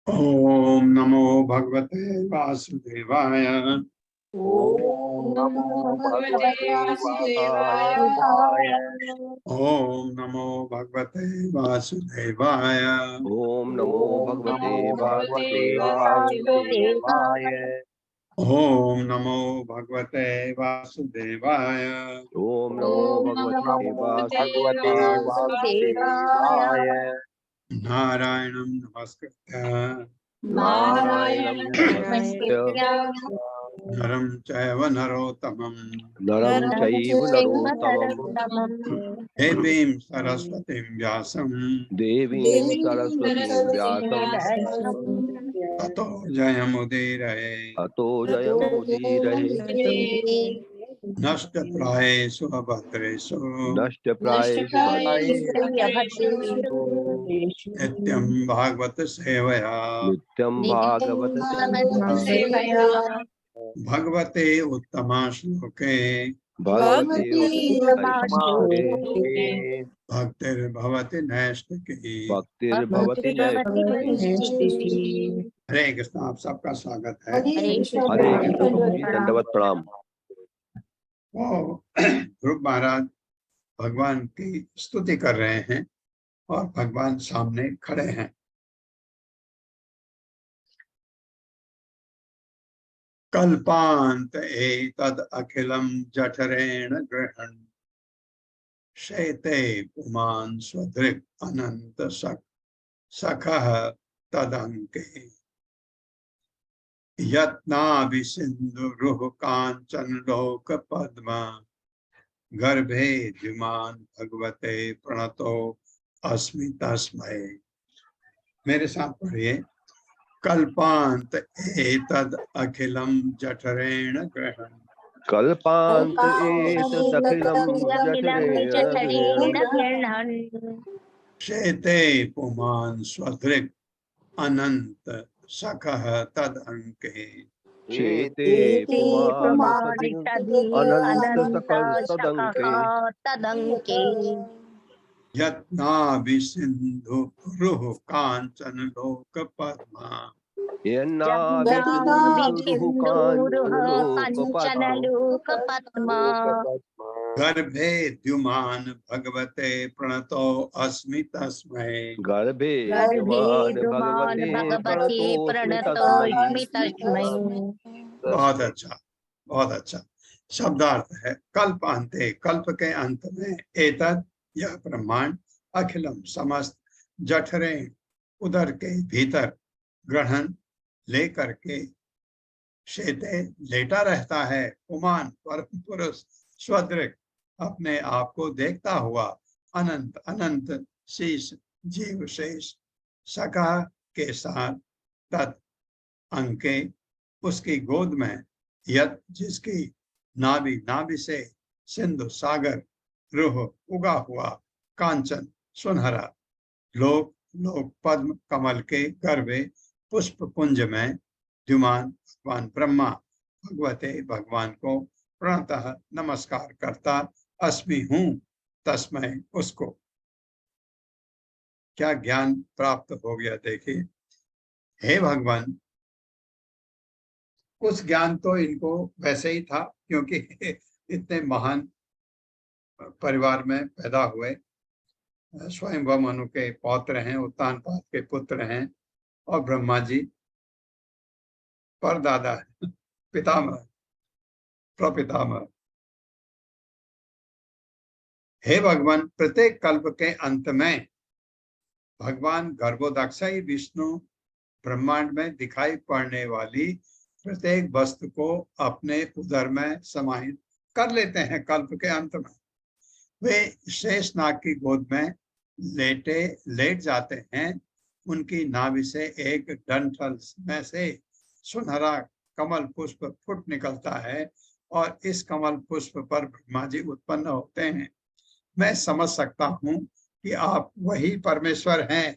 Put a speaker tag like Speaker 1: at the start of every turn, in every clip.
Speaker 1: ओम नमो भगवते वासुदेवाय।
Speaker 2: ओम नमो भगवते वासुदेवाय।
Speaker 1: ओम नमो भगवते वासुदेवाय।
Speaker 3: ओम नमो भगवते वासुदेवाय।
Speaker 1: ओम नमो भगवते वासुदेवाय।
Speaker 3: ओम नमो भगवते वासुदेवाय।
Speaker 1: नारायणं नमस्कृत्य
Speaker 2: नारायणं नमस्कृत्य
Speaker 1: नरं चैव नरोत्तमं देवीं सरस्वतीं व्यासं ततो जयमुदीरये। नष्टप्रायेषु अभद्रेषु नित्यं भागवत सेवया भगवते उत्तमा श्लोके
Speaker 3: भगवती
Speaker 2: भगवती
Speaker 1: भक्तिर्भवति नैष्ठिकी।
Speaker 3: भक्तिर्भवति नैष्ठिकी।
Speaker 1: हरे कृष्ण। आप सबका स्वागत है।
Speaker 3: हरे कृष्ण जी, दंडवत प्रणाम।
Speaker 1: वो ध्रुव महाराज भगवान की स्तुति कर रहे हैं और भगवान सामने खड़े हैं। कल्पांत एतद् अखिलम जठरेण गृहन् शेते पुमान् स्वदृक् अनंत सखः तदंके यत्नाभिसिन्धुरुः कांचन लोक पद्मा गर्भे द्युमान् भगवते प्रणतो अस्मि तस्मै। मेरे साथ पढ़िए। कल्पांत एतद् अखिलम जठरेण गृहन्।
Speaker 3: कल्पांत एतदखिलं जठरेण गृह्णन्
Speaker 1: शेते पुमान् स्वदृक् अनंत सखः तदंके
Speaker 3: शेते पुमान् अनंत तदंके
Speaker 1: यत्नाभिसिन्धुरुः कांचन लोक पद्मा
Speaker 3: यन्नाभिसिन्धुरुः काञ्चन
Speaker 2: लोकपद्मा
Speaker 1: गर्भे द्युमान् भगवते प्रणतो अस्मि तस्मै।
Speaker 3: गर्भे
Speaker 2: भगवते प्रणतोऽस्मि तस्मै।
Speaker 1: बहुत अच्छा, बहुत अच्छा। शब्दार्थ है कल्पांते, कल्प के अंत में, एतद यह ब्रह्मांड, अखिलम समस्त, जठरे उदर के भीतर, ग्रहण लेकर के, शेते लेटा रहता है, पुमान परम पुरुष, स्वदृक् अपने आप को देखता हुआ, अनंत अनंत शेष जीव शेष, सखा के साथ, तत् अंके उसकी गोद में, यत जिसकी नाभि, नाभि से सिंधु सागर, रूह उगा हुआ, कांचन सुनहरा, लोक लोक पद्म कमल के गर्भे पुष्प पुंज में, द्युमान भगवान ब्रह्मा भगवते भगवान को प्रणतः नमस्कार करता, अस्मि हूं तस्मै उसको। क्या ज्ञान प्राप्त हो गया देखिए। हे भगवान, कुछ ज्ञान तो इनको वैसे ही था क्योंकि इतने महान परिवार में पैदा हुए, स्वयं मनु के पौत्र हैं, उत्तानपाद के पुत्र हैं और ब्रह्मा जी परदादा है, पितामह, प्रपितामह। हे भगवान, प्रत्येक कल्प के अंत में भगवान गर्भोदक्षयी विष्णु ब्रह्मांड में दिखाई पड़ने वाली प्रत्येक वस्तु को अपने उदर में समाहित कर लेते हैं। कल्प के अंत में वे शेषनाग की गोद में लेट जाते हैं। उनकी नाभि से एक डंठल में से सुनहरा कमल पुष्प फुट निकलता है और इस कमल पुष्प पर ब्रह्मा जी उत्पन्न होते हैं। मैं समझ सकता हूँ कि आप वही परमेश्वर हैं,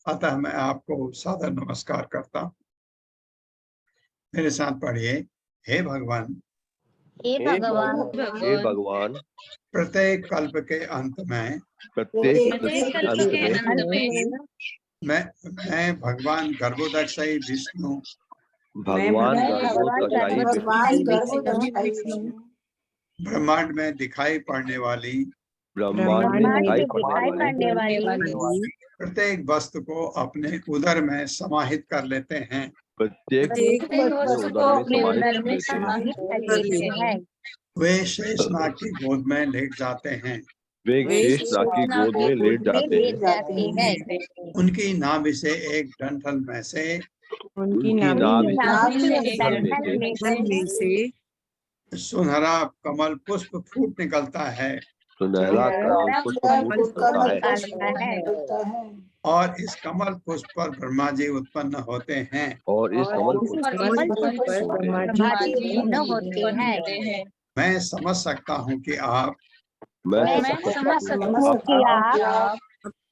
Speaker 1: अतः मैं आपको सादर नमस्कार करता हूँ। मेरे साथ पढ़िए। हे भगवान,
Speaker 2: हे भगवान,
Speaker 3: हे भगवान,
Speaker 1: प्रत्येक कल्प के अंत में,
Speaker 3: प्रत्येक अंत में
Speaker 1: मैं भगवान गर्भोदक्षयी विष्णु
Speaker 3: भगवान गर्भोदक्षयी विष्णु
Speaker 1: ब्रह्मांड में दिखाई पड़ने वाली
Speaker 3: ब्रह्मांड में दिखाई पड़ने वाली
Speaker 1: प्रत्येक वस्तु को अपने उदर में समाहित कर लेते हैं।
Speaker 3: प्रत्येक
Speaker 2: वस्तु को अपने उदर में समाहित कर लेते हैं।
Speaker 1: वे शेषनाग की गोद में लेट जाते हैं।
Speaker 3: वे शेषनाग की गोद में लेट जाते हैं।
Speaker 1: उनकी नाभि से एक डंठल में से सुनहरा कमल पुष्प फूट निकलता है।
Speaker 3: सुनहरा कमल पुष्प निकलता है
Speaker 1: और इस कमल पुष्प पर ब्रह्मा जी उत्पन्न होते हैं।
Speaker 3: और इस कमल पुष्प
Speaker 2: होते हैं।
Speaker 1: मैं समझ सकता हूँ कि आप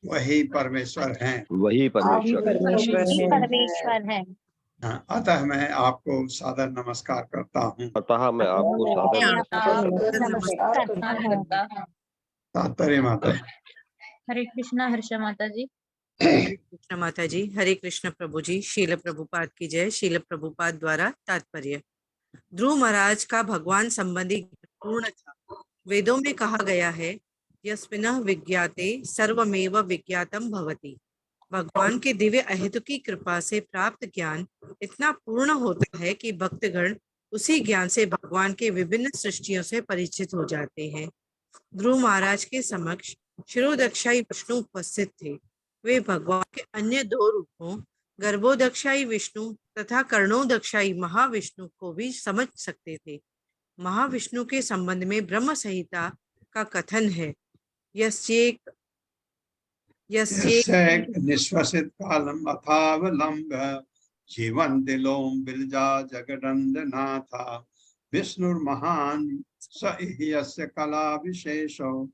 Speaker 1: वही परमेश्वर हैं।
Speaker 3: वही परमेश्वर
Speaker 2: हैं।
Speaker 1: हाँ, अतः मैं आपको सादर नमस्कार करता हूँ।
Speaker 3: अतः मैं आपको सादर
Speaker 2: मैं
Speaker 3: नमस्कार
Speaker 2: आपको नमस्कार करता हूँ।
Speaker 1: तात्पर्य माता।
Speaker 2: हरे कृष्णा हर्षा माता जी।
Speaker 4: हरे कृष्ण माता जी। हरे कृष्ण प्रभु जी। शील प्रभुपाद की जय। शील प्रभुपाद द्वारा तात्पर्य। ध्रुव महाराज का भगवान संबंधी पूर्ण था। वेदों में कहा गया है, यस्मिनः विज्ञाते सर्वमेव विज्ञातम भवति। भगवान के दिव्य अहेतुकी कृपा से प्राप्त ज्ञान इतना पूर्ण होता है कि भक्तगण उसी ज्ञान से भगवान के विभिन्न सृष्टियों से परिचित हो जाते हैं। ध्रुव महाराज के समक्ष शिरोदक्षाई विष्णु उपस्थित थे। वे भगवान के अन्य दो रूपों गर्भोदक्षाई विष्णु तथा कर्णोदक्षाई महाविष्णु को भी समझ सकते थे। महाविष्णु के संबंध में ब्रह्म संहिता का कथन है, यस्येक
Speaker 1: निश्वसित कालम अथावलंब जीवन दिलोम बिलजा जगदंडनाथा विष्णुर्महान स यस्य कला विशेषो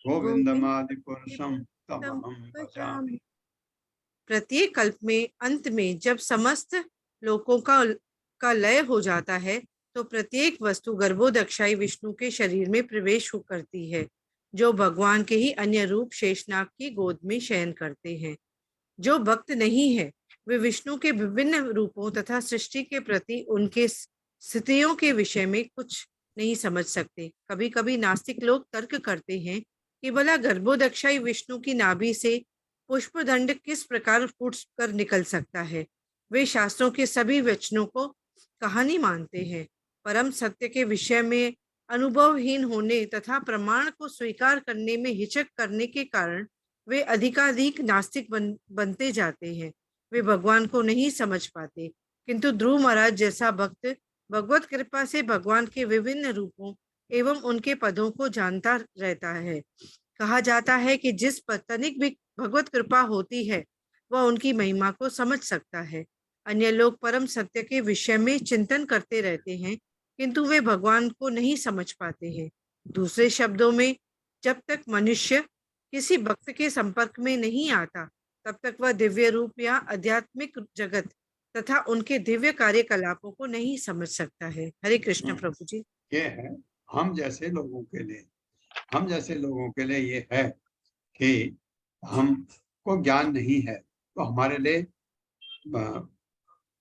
Speaker 1: गोविंदमादि पुरुषम तमहम भजामि।
Speaker 4: प्रत्येक कल्प में अंत में जब समस्त लोकों का लय हो जाता है तो प्रत्येक वस्तु गर्भोदक्षाई विष्णु के शरीर में प्रवेश करती है, जो भगवान के ही अन्य रूप शेषनाग की गोद में शयन करते हैं। जो भक्त नहीं है वे विष्णु के विभिन्न रूपों तथा सृष्टि के प्रति उनके स्थितियों के विषय में कुछ नहीं समझ सकते। कभी कभी नास्तिक लोग तर्क करते हैं कि भला गर्भोदक्षाई विष्णु की नाभि से पुष्पदंड किस प्रकार फूट कर निकल सकता है। वे शास्त्रों के सभी वचनों को कहानी मानते हैं। परम सत्य के विषय में अनुभवहीन होने तथा प्रमाण को स्वीकार करने में हिचक करने के कारण वे अधिकाधिक नास्तिक बनते जाते हैं। वे भगवान को नहीं समझ पाते। किंतु ध्रुव महाराज जैसा भक्त भगवत कृपा से भगवान के विभिन्न रूपों एवं उनके पदों को जानता रहता है। कहा जाता है कि जिस पर तनिक भी भगवत कृपा होती है वह उनकी महिमा को समझ सकता है। अन्य लोग परम सत्य के विषय में चिंतन करते रहते हैं किंतु वे भगवान को नहीं समझ पाते हैं। दूसरे शब्दों में, जब तक मनुष्य किसी भक्त के संपर्क में नहीं आता तब तक वह दिव्य रूप या आध्यात्मिक जगत तथा उनके दिव्य कार्यकलापों को नहीं समझ सकता है। हरे कृष्ण प्रभु जी।
Speaker 1: ये है हम जैसे लोगों के लिए ये है कि हमको ज्ञान नहीं है तो हमारे लिए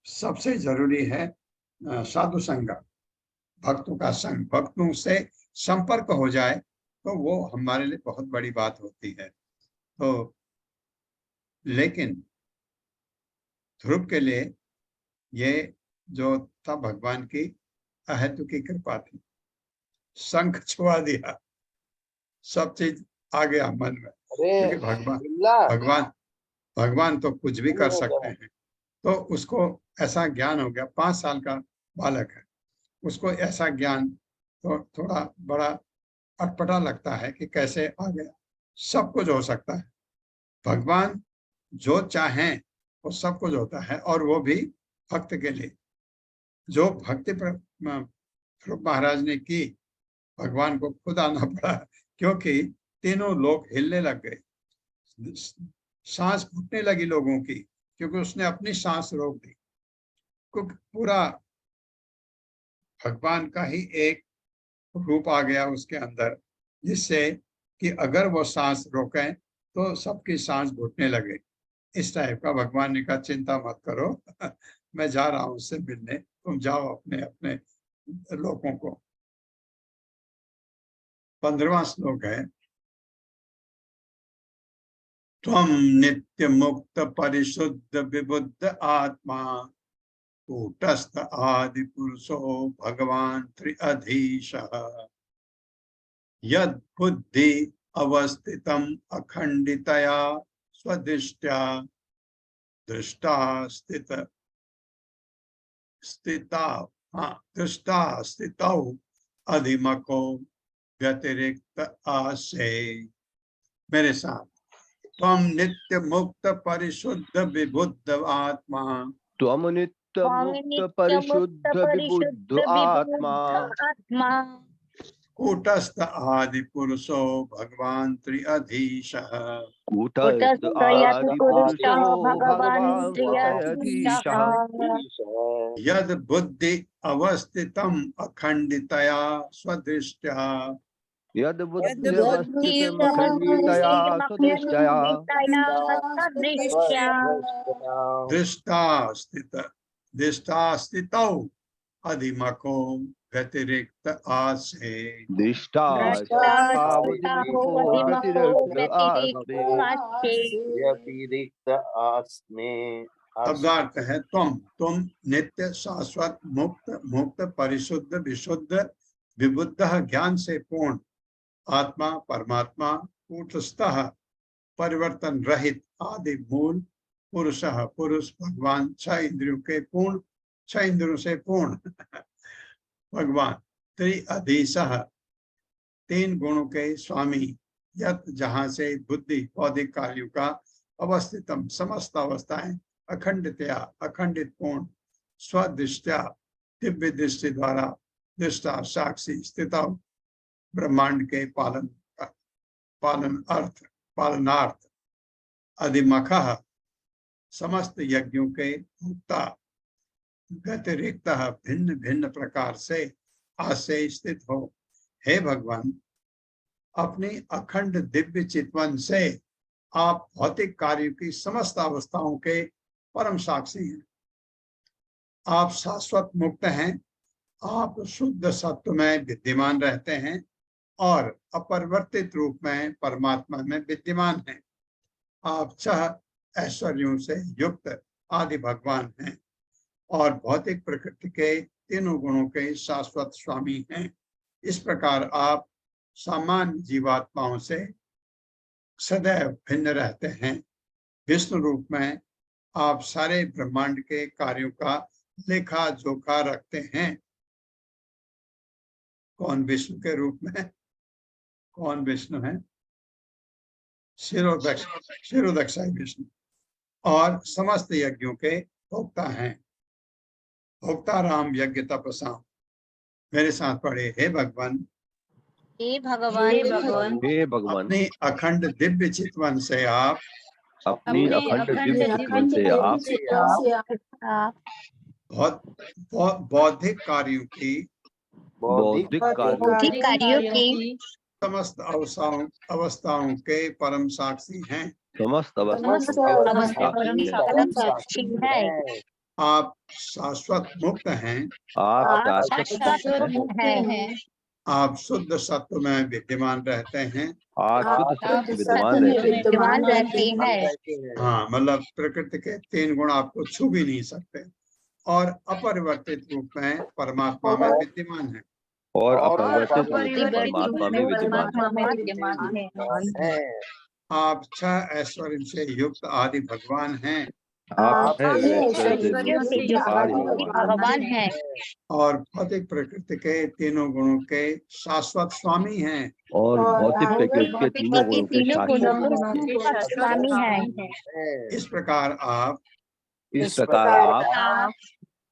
Speaker 1: सबसे जरूरी है साधु संग, भक्तों का संग। भक्तों से संपर्क हो जाए तो वो हमारे लिए बहुत बड़ी बात होती है। तो लेकिन ध्रुव के लिए ये जो था भगवान की अहेतुकी कृपा थी। शंख छुआ दिया, सब चीज आ गया मन में, क्योंकि भगवान तो कुछ भी कर सकते हैं। तो उसको ऐसा ज्ञान हो गया। 5 साल का बालक है, उसको ऐसा ज्ञान तो थोड़ा बड़ा अटपटा लगता है कि कैसे आ गया। सब कुछ हो सकता है, भगवान जो चाहें वो सब कुछ होता है, और वो भी भक्त के लिए। जो भक्ति ध्रुव महाराज ने की, भगवान को खुद आना पड़ा, क्योंकि तीनों लोग हिलने लग गए, सांस घुटने लगी लोगों की, क्योंकि उसने अपनी सांस रोक दी। क्योंकि पूरा भगवान का ही एक रूप आ गया उसके अंदर, जिससे कि अगर वो सांस रोकें तो सबकी सांस घुटने लगे। इस टाइप का भगवान ने कहा, चिंता मत करो, मैं जा रहा हूं उससे मिलने, तुम जाओ अपने अपने लोगों को। 15वां श्लोक है, त्वं नित्य मुक्त परिशुद्ध विबुद्ध आत्मा कूटस्थ आदि पुरुषो भगवान त्रिअधीशः यद बुद्धि अवस्थितम अखंडितया स्वदृष्ट्या दृष्टा स्थितौ अधिमको व्यतिरिक्त आसे। मेरे साथ, त्वं नित्य मुक्त परिशुद्ध विबुद्ध आत्मा,
Speaker 3: त्वं नित्य मुक्त परिशुद्ध विबुद्ध आत्मा
Speaker 1: कूटस्थ आदि पुरुषो भगवान त्रिअधीशः
Speaker 3: कूटस्थ आदि पुरुषो भगवान त्रयधीशः
Speaker 1: यद बुद्धि अवस्थितम् अखंडितया स्वदृष्ट्या
Speaker 3: यद बुद्धि अवस्थितम् अखंडितया स्वदृष्ट्या
Speaker 1: दृष्टास्थितौ अधिमको व्यतिरिक्त आसे।
Speaker 5: व्यतिरिक्त आस्मे।
Speaker 1: शब्दार्थ है तुम नित्य शाश्वत मुक्त मुक्त परिशुद्ध विशुद्ध विबुद्ध ज्ञान से पूर्ण आत्मा परमात्मा कूटस्थः परिवर्तन रहित आदि मूल पुरुषः पुरुष भगवान छह इंद्रियों के पूर्ण छह इंद्रियों से पूर्ण भगवान त्रिअधीशः तीन गुणों के स्वामी यत जहाँ से बुद्धि बौद्धिक कार्यों का अवस्थितम समस्त अवस्थाएं अखंडितया अखंडित पूर्ण स्वदृष्टया दिव्य दृष्टि द्वारा दृष्टा साक्षी स्थित ब्रह्मांड के पालनार्थ अधिमख समस्त यज्ञों के भोक्ता व्यतिरिक्त भिन्न भिन्न प्रकार से आसे स्थित हो। हे भगवान, अपनी अखंड दिव्य चितवन से आप भौतिक कार्यों की समस्त अवस्थाओं के परम साक्षी हैं। आप शाश्वत मुक्त हैं, आप शुद्ध सत्व में विद्यमान रहते हैं और अपरिवर्तित रूप में परमात्मा में विद्यमान हैं। आप छह ऐश्वर्यों से युक्त आदि भगवान हैं और भौतिक प्रकृति के तीनों गुणों के शाश्वत स्वामी हैं। इस प्रकार आप सामान्य जीवात्माओं से सदैव भिन्न रहते हैं। विष्णु रूप में आप सारे ब्रह्मांड के कार्यों का लेखा जोखा रखते हैं। कौन विष्णु के रूप में? कौन विष्णु है? शिरोदक्षाई विष्णु और समस्त यज्ञों के भोक्ता हैं। भोक्ता राम यज्ञ तपसा। मेरे साथ पढ़े, हे भगवान,
Speaker 2: हे भगवान
Speaker 3: हे भगवान,
Speaker 1: अपने अखंड दिव्य चितवन से आप
Speaker 3: अपनी अखंड दिव्य चितवन से आप
Speaker 1: बौद्धिक कार्यों की
Speaker 3: बौद्धिक
Speaker 2: कार्यों की
Speaker 1: समस्त अवस्थाओं के परम साक्षी हैं।
Speaker 3: समस्त अवस्थाओं के
Speaker 2: परम साक्षी है।
Speaker 1: आप शाश्वत मुक्त हैं,
Speaker 3: आप शाश्वत
Speaker 2: है।
Speaker 1: आप शुद्ध सत्व में विद्यमान रहते हैं।
Speaker 3: आप शुद्ध सत्व विद्यमान रहते
Speaker 2: हैं।
Speaker 1: हाँ, मतलब प्रकृति के तीन गुण आपको छू भी नहीं सकते और अपरिवर्तित रूप में परमात्मा में विद्यमान है।
Speaker 3: और अपरिवर्तित रूप में परमात्मा में विद्यमान
Speaker 2: है।
Speaker 1: आप छह ऐश्वर्य से युक्त आदि भगवान हैं।
Speaker 3: आप ऐश्वर्य से युक्त आदि
Speaker 2: भगवान है
Speaker 1: और भौतिक प्रकृति के तीनों गुणों के शाश्वत स्वामी हैं।
Speaker 3: और भौतिक प्रकृति के तीनों गुणों के शाश्वत
Speaker 2: स्वामी है।
Speaker 1: इस प्रकार आप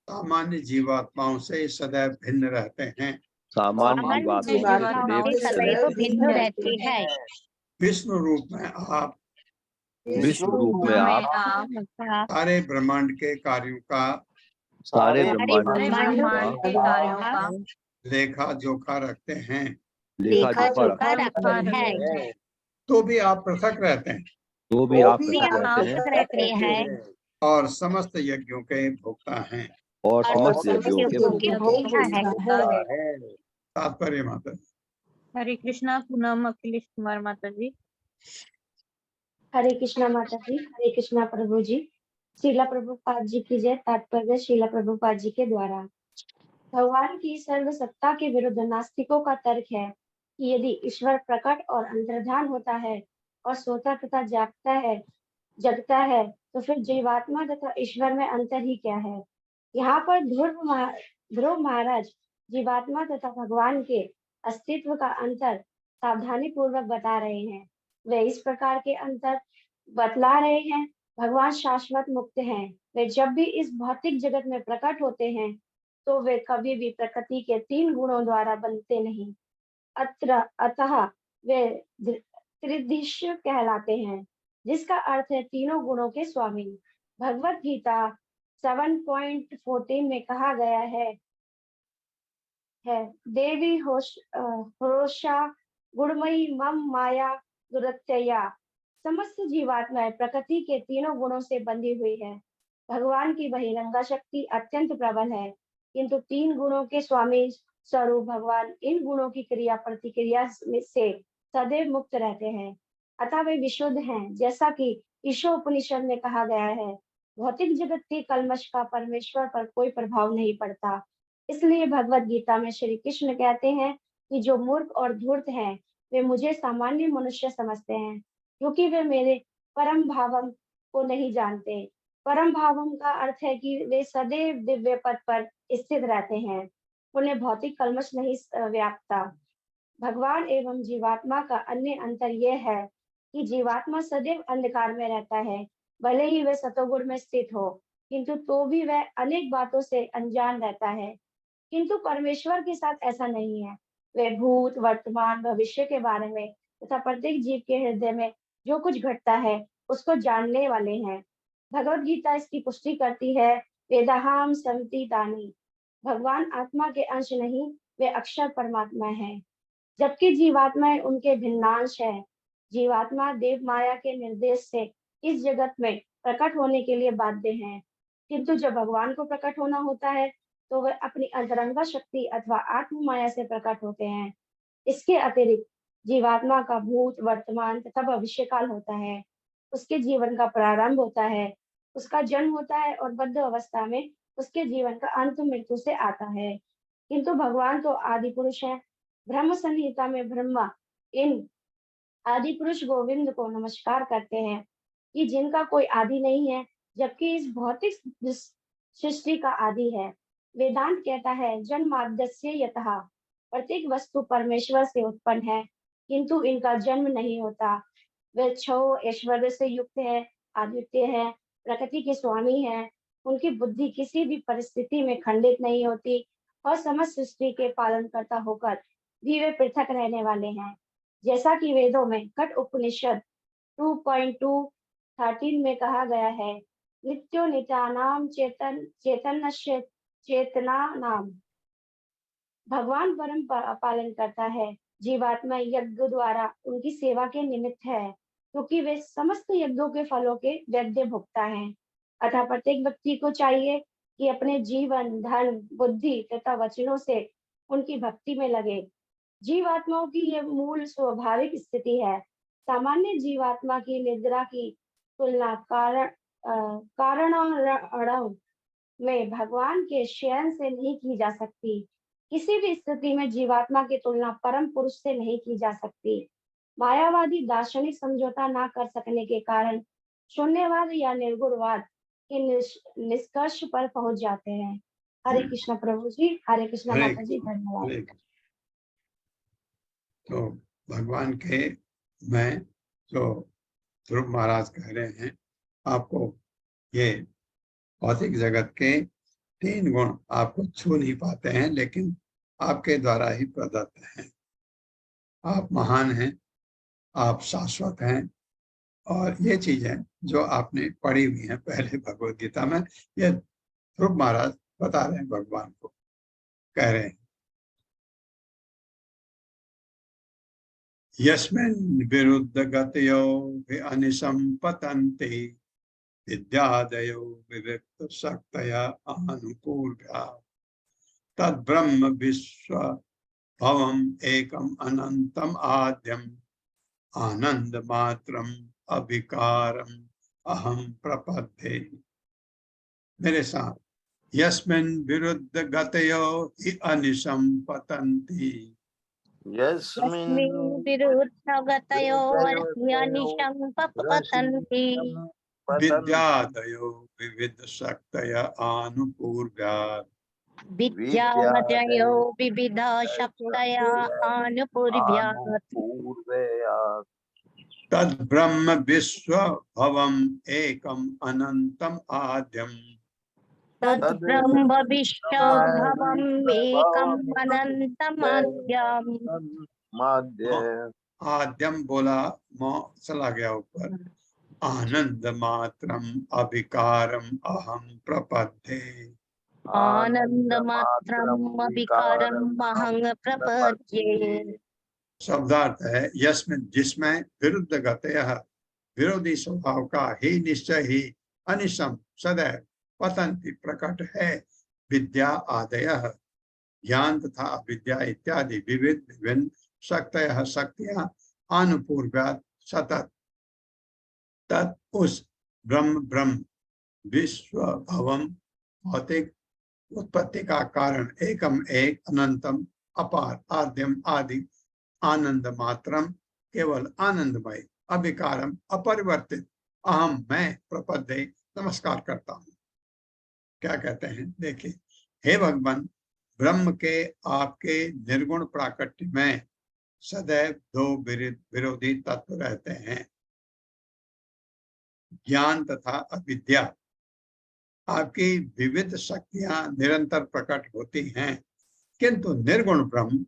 Speaker 1: सामान्य जीवात्माओं से सदैव भिन्न रहते हैं।
Speaker 3: सामान्य जीवात्माओं से
Speaker 2: सदैव भिन्न रहते हैं।
Speaker 1: विष्णु रूप में आप सारे ब्रह्मांड के कार्यों का लेखा जोखा रखते हैं। तो भी आप पृथक रहते हैं और समस्त यज्ञों के भोक्ता हैं।
Speaker 3: और समस्त यज्ञों के भोक्ता
Speaker 2: हैं।
Speaker 1: तात्पर्य माता जी।
Speaker 6: हरे कृष्णा। पूनम अखिलेश कुमार माता जी।
Speaker 7: हरे कृष्णा माता जी। हरे कृष्णा प्रभु जी। शीला प्रभुपाद जी की जय। तात्पर्य शीला प्रभुपाद जी के द्वारा। भगवान की सर्व सत्ता के विरुद्ध नास्तिकों का तर्क है कि यदि ईश्वर प्रकट और अंतर्ध्यान होता है और सोता तथा जगता है तो फिर जीवात्मा तथा ईश्वर में अंतर ही क्या है। यहाँ पर ध्रुव महाराज जीवात्मा तथा भगवान के अस्तित्व का अंतर सावधानी पूर्वक बता रहे हैं। वे इस प्रकार के अंतर बतला रहे हैं। भगवान शाश्वत मुक्त हैं। वे जब भी इस भौतिक जगत में प्रकट होते हैं तो वे कभी भी प्रकृति के तीन गुणों द्वारा बनते नहीं। अतः वे त्रिदृश्य कहलाते हैं, जिसका अर्थ है तीनों गुणों के स्वामी। भगवत गीता 7.14 में कहा गया है देवी होशा गुणमयी मम माया दुरत्यया। समस्त जीवात्माएं प्रकृति के तीनों गुणों से बंधी हुई है। भगवान की बहिरंगा शक्ति अत्यंत प्रबल है, किंतु तीन गुणों के स्वामी स्वरूप भगवान इन गुणों की क्रिया प्रतिक्रिया से सदैव मुक्त रहते हैं, अतः वे विशुद्ध हैं। जैसा कि ईशोपनिषद में कहा गया है, भौतिक जगत के कल्मश का परमेश्वर पर कोई प्रभाव नहीं पड़ता। इसलिए भगवत गीता में श्री कृष्ण कहते हैं कि जो मूर्ख और धूर्त हैं, वे मुझे सामान्य मनुष्य समझते हैं, क्योंकि वे मेरे परम भावम को नहीं जानते। परम भावम का अर्थ है कि वे सदैव दिव्य पद पर स्थित रहते हैं, उन्हें भौतिक कल्मश नहीं व्यापता। भगवान एवं जीवात्मा का अन्य अंतर यह है कि जीवात्मा सदैव अंधकार में रहता है, भले ही वह सतोगुण में स्थित हो, किंतु तो भी वह अनेक बातों से अनजान रहता है। किंतु परमेश्वर के साथ ऐसा नहीं है। वे भूत, वर्तमान, भविष्य के बारे में तथा प्रत्येक जीव के हृदय में जो कुछ घटता है उसको जानने वाले हैं। भगवत गीता इसकी पुष्टि करती है, वेदाहम समिति तानि। भगवान आत्मा के अंश नहीं, वे अक्षर परमात्मा है, जबकि जीवात्माएं उनके भिन्नांश है। जीवात्मा देव माया के निर्देश से इस जगत में प्रकट होने के लिए बाध्य हैं, किंतु जब भगवान को प्रकट होना होता है तो वह अपनी अंतरंगा शक्ति अथवा आत्म माया से प्रकट होते हैं। इसके अतिरिक्त जीवात्मा का भूत, वर्तमान तथा भविष्य काल होता है। उसके जीवन का प्रारंभ होता है, उसका जन्म होता है और बद्ध अवस्था में उसके जीवन का अंत मृत्यु से आता है। किंतु भगवान तो आदि पुरुष है। ब्रह्म संहिता में ब्रह्मा इन आदि पुरुष गोविंद को नमस्कार करते हैं कि जिनका कोई आदि नहीं है, जबकि इस भौतिक सृष्टि का आदि है। वेदांत कहता है, जन्माद्यस्य यतः, प्रत्येक वस्तु परमेश्वर से उत्पन्न है, किंतु इनका जन्म नहीं होता। वे छह ऐश्वर्य से युक्त है, अद्वितीय है, प्रकृति के स्वामी है। उनकी बुद्धि किसी भी परिस्थिति में खंडित नहीं होती और समस्त सृष्टि के पालनकर्ता होकर भी वे पृथक रहने वाले हैं। जैसा कि वेदों में कट उपनिषद 2.2:13 में कहा गया है, नित्यो नित्यानाम चेतनस्य चेतना नाम। भगवान परम पालन करता है। जीवात्मा यज्ञ द्वारा उनकी सेवा के निमित्त है, क्योंकि वे समस्त यज्ञों के फलों के वैद्य भोक्ता हैं। अतः प्रत्येक व्यक्ति को चाहिए कि अपने जीवन, धन, बुद्धि तथा वचनों से उनकी भक्ति में लगे। जीवात्माओं की यह मूल स्वाभाविक स्थिति है। सामान्य जीवात्मा की निद्रा की तुलना कारण में भगवान के शयन से नहीं की जा सकती। किसी भी स्थिति में जीवात्मा की तुलना परम पुरुष से नहीं की जा सकती। मायावादी दार्शनिक समझौता ना कर सकने के कारण शून्यवाद या निर्गुणवाद के निष्कर्ष पर पहुंच जाते हैं। हरे कृष्ण प्रभु जी, हरे कृष्ण माता जी, धन्यवाद।
Speaker 1: तो भगवान के मैं जो ध्रुव महाराज कह रहे हैं, आपको ये भौतिक जगत के तीन गुण आपको छू नहीं पाते हैं, लेकिन आपके द्वारा ही प्रदत्त हैं। आप महान हैं, आप शाश्वत हैं, और ये चीजें जो आपने पढ़ी हुई हैं पहले भगवत गीता में, ये ध्रुव महाराज बता रहे हैं, भगवान को कह रहे हैं। यस्मिन् विरुद्ध गतयो अनिसंपतन्ति विद्यादयो विविक्त शक्तया अनुपूर्व्या तद्ब्रह्म विश्व भवम एकम अनंतम आद्यम आनंद मात्रम अविकारम अहम प्रपद्ये। मेरे साथ, यस्मिन् विरुद्ध गतयो हि अनिसंपतन्ति
Speaker 2: यस्मिन् विरुद्धगतयो अनिसंपतन्ति
Speaker 1: विद्यादयो विविध शक्तया अनुपूर्व्यात्
Speaker 2: विद्यादयो विविधा शक्तया अनुपूर्व्यात्
Speaker 1: तद्ब्रह्म विश्व भवम एकम अनंतम आद्यम
Speaker 2: तद्ब्रह्म विश्वभवम् एकम् अनन्तमाद्यम्
Speaker 5: माध्य
Speaker 1: आद्यम बोला, मो चला गया ऊपर। आनंद मात्रम अभिकारम अहम प्रपद्ये।
Speaker 2: आनन्दमात्रम् अविकारम् अहं प्रपद्ये।
Speaker 1: शब्दार्थ है यस्मिन् जिसमें विरुद्ध गतयः विरोधी स्वभाव का ही निश्चय ही अनिशम सदैव पतंति प्रकट है। विद्या आदयः ज्ञान तथा अविद्या इत्यादि विविध विभिन्न शक्तयः शक्तियां अनुपूर्व्यात् सतत तत् उस ब्रह्म विश्व भवम भौतिक उत्पत्ति का कारण एकम एक अनंतम अपार आद्यम आदि आनंद मात्रम केवल आनंदमय अविकारम अपरिवर्तित अहम मैं प्रपद्ये नमस्कार करता हूँ। क्या कहते हैं देखिए, हे भगवान, ब्रह्म के आपके निर्गुण प्राकट्य में सदैव दो विरोधी तत्व रहते हैं, ज्ञान तथा अविद्या। आपकी विविध शक्तियां निरंतर प्रकट होती हैं, किंतु निर्गुण ब्रह्म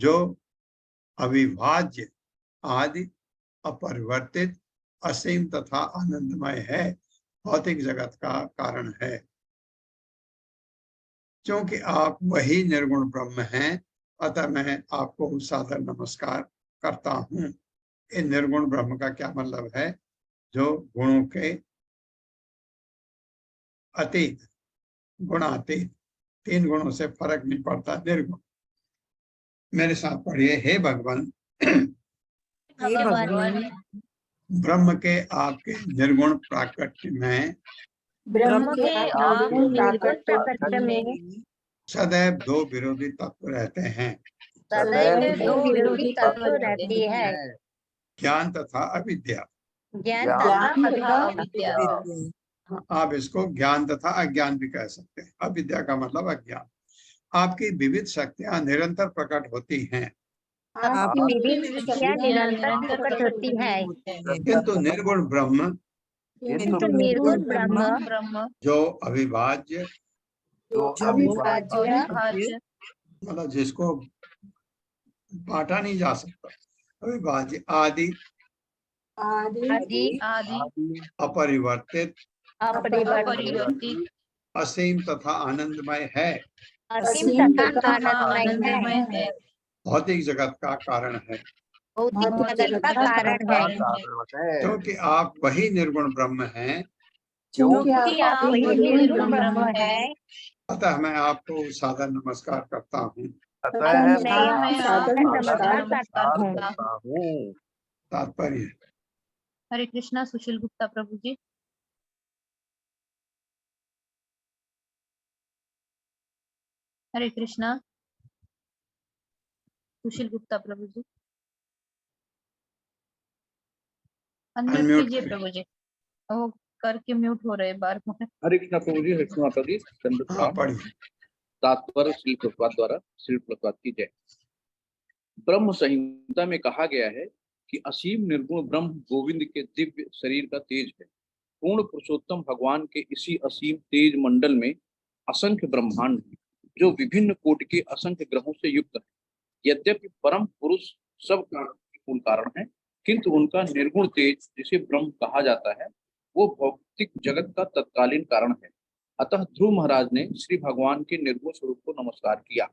Speaker 1: जो अविभाज्य आदि अपरिवर्तित असीम तथा आनंदमय है, भौतिक जगत का कारण है। क्योंकि आप वही निर्गुण ब्रह्म हैं, अतः मैं आपको सादर नमस्कार करता हूँ। इन निर्गुण ब्रह्म का क्या मतलब है? जो गुणों के अतीत, गुणातीत, तीन गुणों से फर्क नहीं पड़ता, निर्गुण। मेरे साथ पढ़िए, हे भगवान,
Speaker 4: हे भगवान,
Speaker 1: ब्रह्म के आपके निर्गुण प्राकट्य में
Speaker 6: ब्रह्म के निर्गुण प्राकट्य में
Speaker 1: सदैव दो विरोधी तत्व रहते हैं,
Speaker 2: सदैव दो विरोधी तत्व रहती है,
Speaker 1: ज्ञान तथा अविद्या।
Speaker 2: ज्ञान तथा अविद्या।
Speaker 1: आप इसको ज्ञान तथा अज्ञान भी कह सकते हैं। अविद्या का मतलब अज्ञान। आपकी विविध शक्तियां निरंतर प्रकट होती हैं,
Speaker 2: आपकी विविध शक्तियां निरंतर प्रकट होती है,
Speaker 1: किंतु निर्गुण ब्रह्म
Speaker 2: किंतु निर्गुण ब्रह्म
Speaker 1: जो अविभाज्य,
Speaker 2: अविभाज्य
Speaker 1: मतलब जिसको बांटा नहीं जा सकता, अविभाज्य आदि अपरिवर्तित
Speaker 2: अपरिवर्तित
Speaker 1: असीम तथा आनंदमय है,
Speaker 2: असीम तथा आनंदमय है,
Speaker 1: भौतिक जगत का कारण है।
Speaker 2: भौतिक जगत का कारण है,
Speaker 1: क्योंकि आप वही निर्गुण ब्रह्म हैं,
Speaker 2: क्योंकि आप वही निर्गुण ब्रह्म है,
Speaker 1: अतः मैं आपको सादर नमस्कार करता हूँ।
Speaker 2: मैं आपको नमस्कार करता हूँ।
Speaker 1: तात्पर्य,
Speaker 6: हरे कृष्णा। सुशील गुप्ता प्रभु जी। हरे कृष्णा। सुशील गुप्ता प्रभु जी, अनम्यूट
Speaker 1: Unmute
Speaker 6: कीजिए प्रभु जी। वो करके म्यूट हो रहे बार बार।
Speaker 3: हरे कृष्णा प्रभु जी, हरे कृष्णा माता दी।
Speaker 1: हाँ पढ़िए।
Speaker 3: तात्पर्य श्री प्रभुपाद द्वारा, श्री प्रभुपाद की जय। ब्रह्म संहिता में कहा गया है कि असीम निर्गुण ब्रह्म गोविंद के दिव्य शरीर का तेज है। पूर्ण पुरुषोत्तम भगवान के इसी असीम तेज मंडल में असंख्य ब्रह्मांड है, जो विभिन्न कोटि के असंख्य ग्रहों से युक्त है। यद्यपि परम पुरुष सब कारण मूल कारण है, किंतु उनका निर्गुण तेज, जिसे ब्रह्म कहा जाता है, वो भौतिक जगत का तत्कालीन कारण है। अतः ध्रुव महाराज ने श्री भगवान के निर्गुण स्वरूप को नमस्कार किया।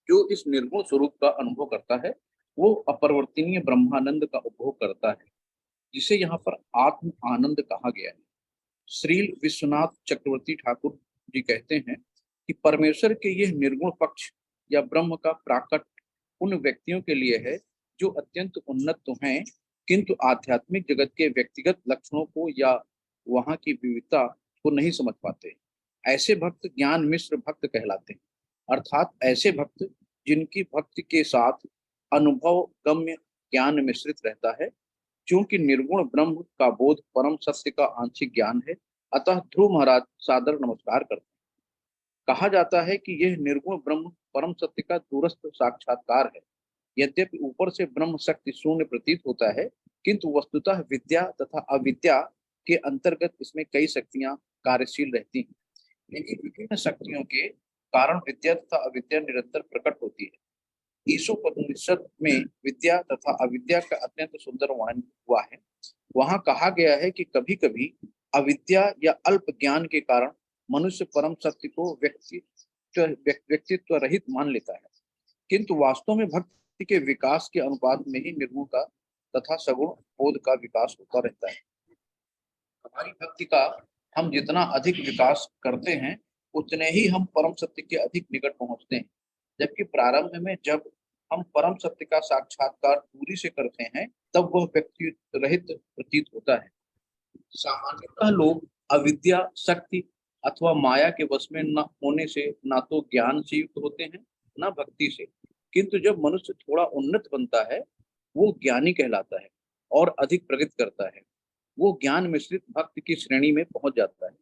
Speaker 3: जो इस निर्गुण स्वरूप का अनुभव करता है, वो अपरिवर्तनीय ब्रह्मानंद का उपभोग करता है, जिसे यहाँ पर आत्म आनंद कहा गया है। श्री विश्वनाथ चक्रवर्ती ठाकुर जी कहते हैं कि परमेश्वर के यह निर्गुण पक्ष या ब्रह्म का प्राकट उन व्यक्तियों के लिए है जो अत्यंत उन्नत तो हैं, किंतु आध्यात्मिक जगत के व्यक्तिगत लक्षणों को या वहां की विविधता को नहीं समझ पाते। ऐसे भक्त ज्ञान मिश्र भक्त कहलाते हैं, अर्थात ऐसे भक्त जिनकी भक्ति के साथ अनुभव गम्य ज्ञान मिश्रित रहता है। क्योंकि निर्गुण ब्रह्म का बोध परम सत्य का आंशिक ज्ञान है, अतः ध्रुव महाराज सादर नमस्कार करते हैं। कहा जाता है कि यह निर्गुण ब्रह्म परम सत्य का दूरस्थ साक्षात्कार है। यद्यपि ऊपर से ब्रह्म शक्ति शून्य प्रतीत होता है, किंतु वस्तुतः विद्या तथा अविद्या के अंतर्गत इसमें कई शक्तियां कार्यशील रहती हैं। लेकिन विभिन्न शक्तियों के कारण विद्या तथा अविद्या निरंतर प्रकट होती है। ईशोपनिषद में विद्या तथा अविद्या का अत्यंत सुंदर वर्णन हुआ है। वहां कहा गया है कि कभी कभी अविद्या या अल्प ज्ञान के कारण मनुष्य परम सत्य को व्यक्तित्व रहित मान लेता है, किंतु वास्तव में भक्ति के विकास के अनुपात में ही निर्गुण का तथा सगुण बोध का विकास होता रहता है। हमारी भक्ति का हम जितना अधिक विकास करते हैं उतने ही हम परम सत्य के अधिक निकट पहुंचते हैं, जबकि प्रारंभ में जब हम परम सत्य का साक्षात्कार दूरी से करते हैं तब वह व्यक्ति रहित प्रतीत होता है। सामान्यतः लोग अविद्या, शक्ति अथवा माया के वश में न होने से ना तो ज्ञान से युक्त होते हैं न भक्ति से, किंतु जब मनुष्य थोड़ा उन्नत बनता है वो ज्ञानी कहलाता है और अधिक प्रगति करता है। वो ज्ञान मिश्रित भक्त की श्रेणी में पहुंच जाता है,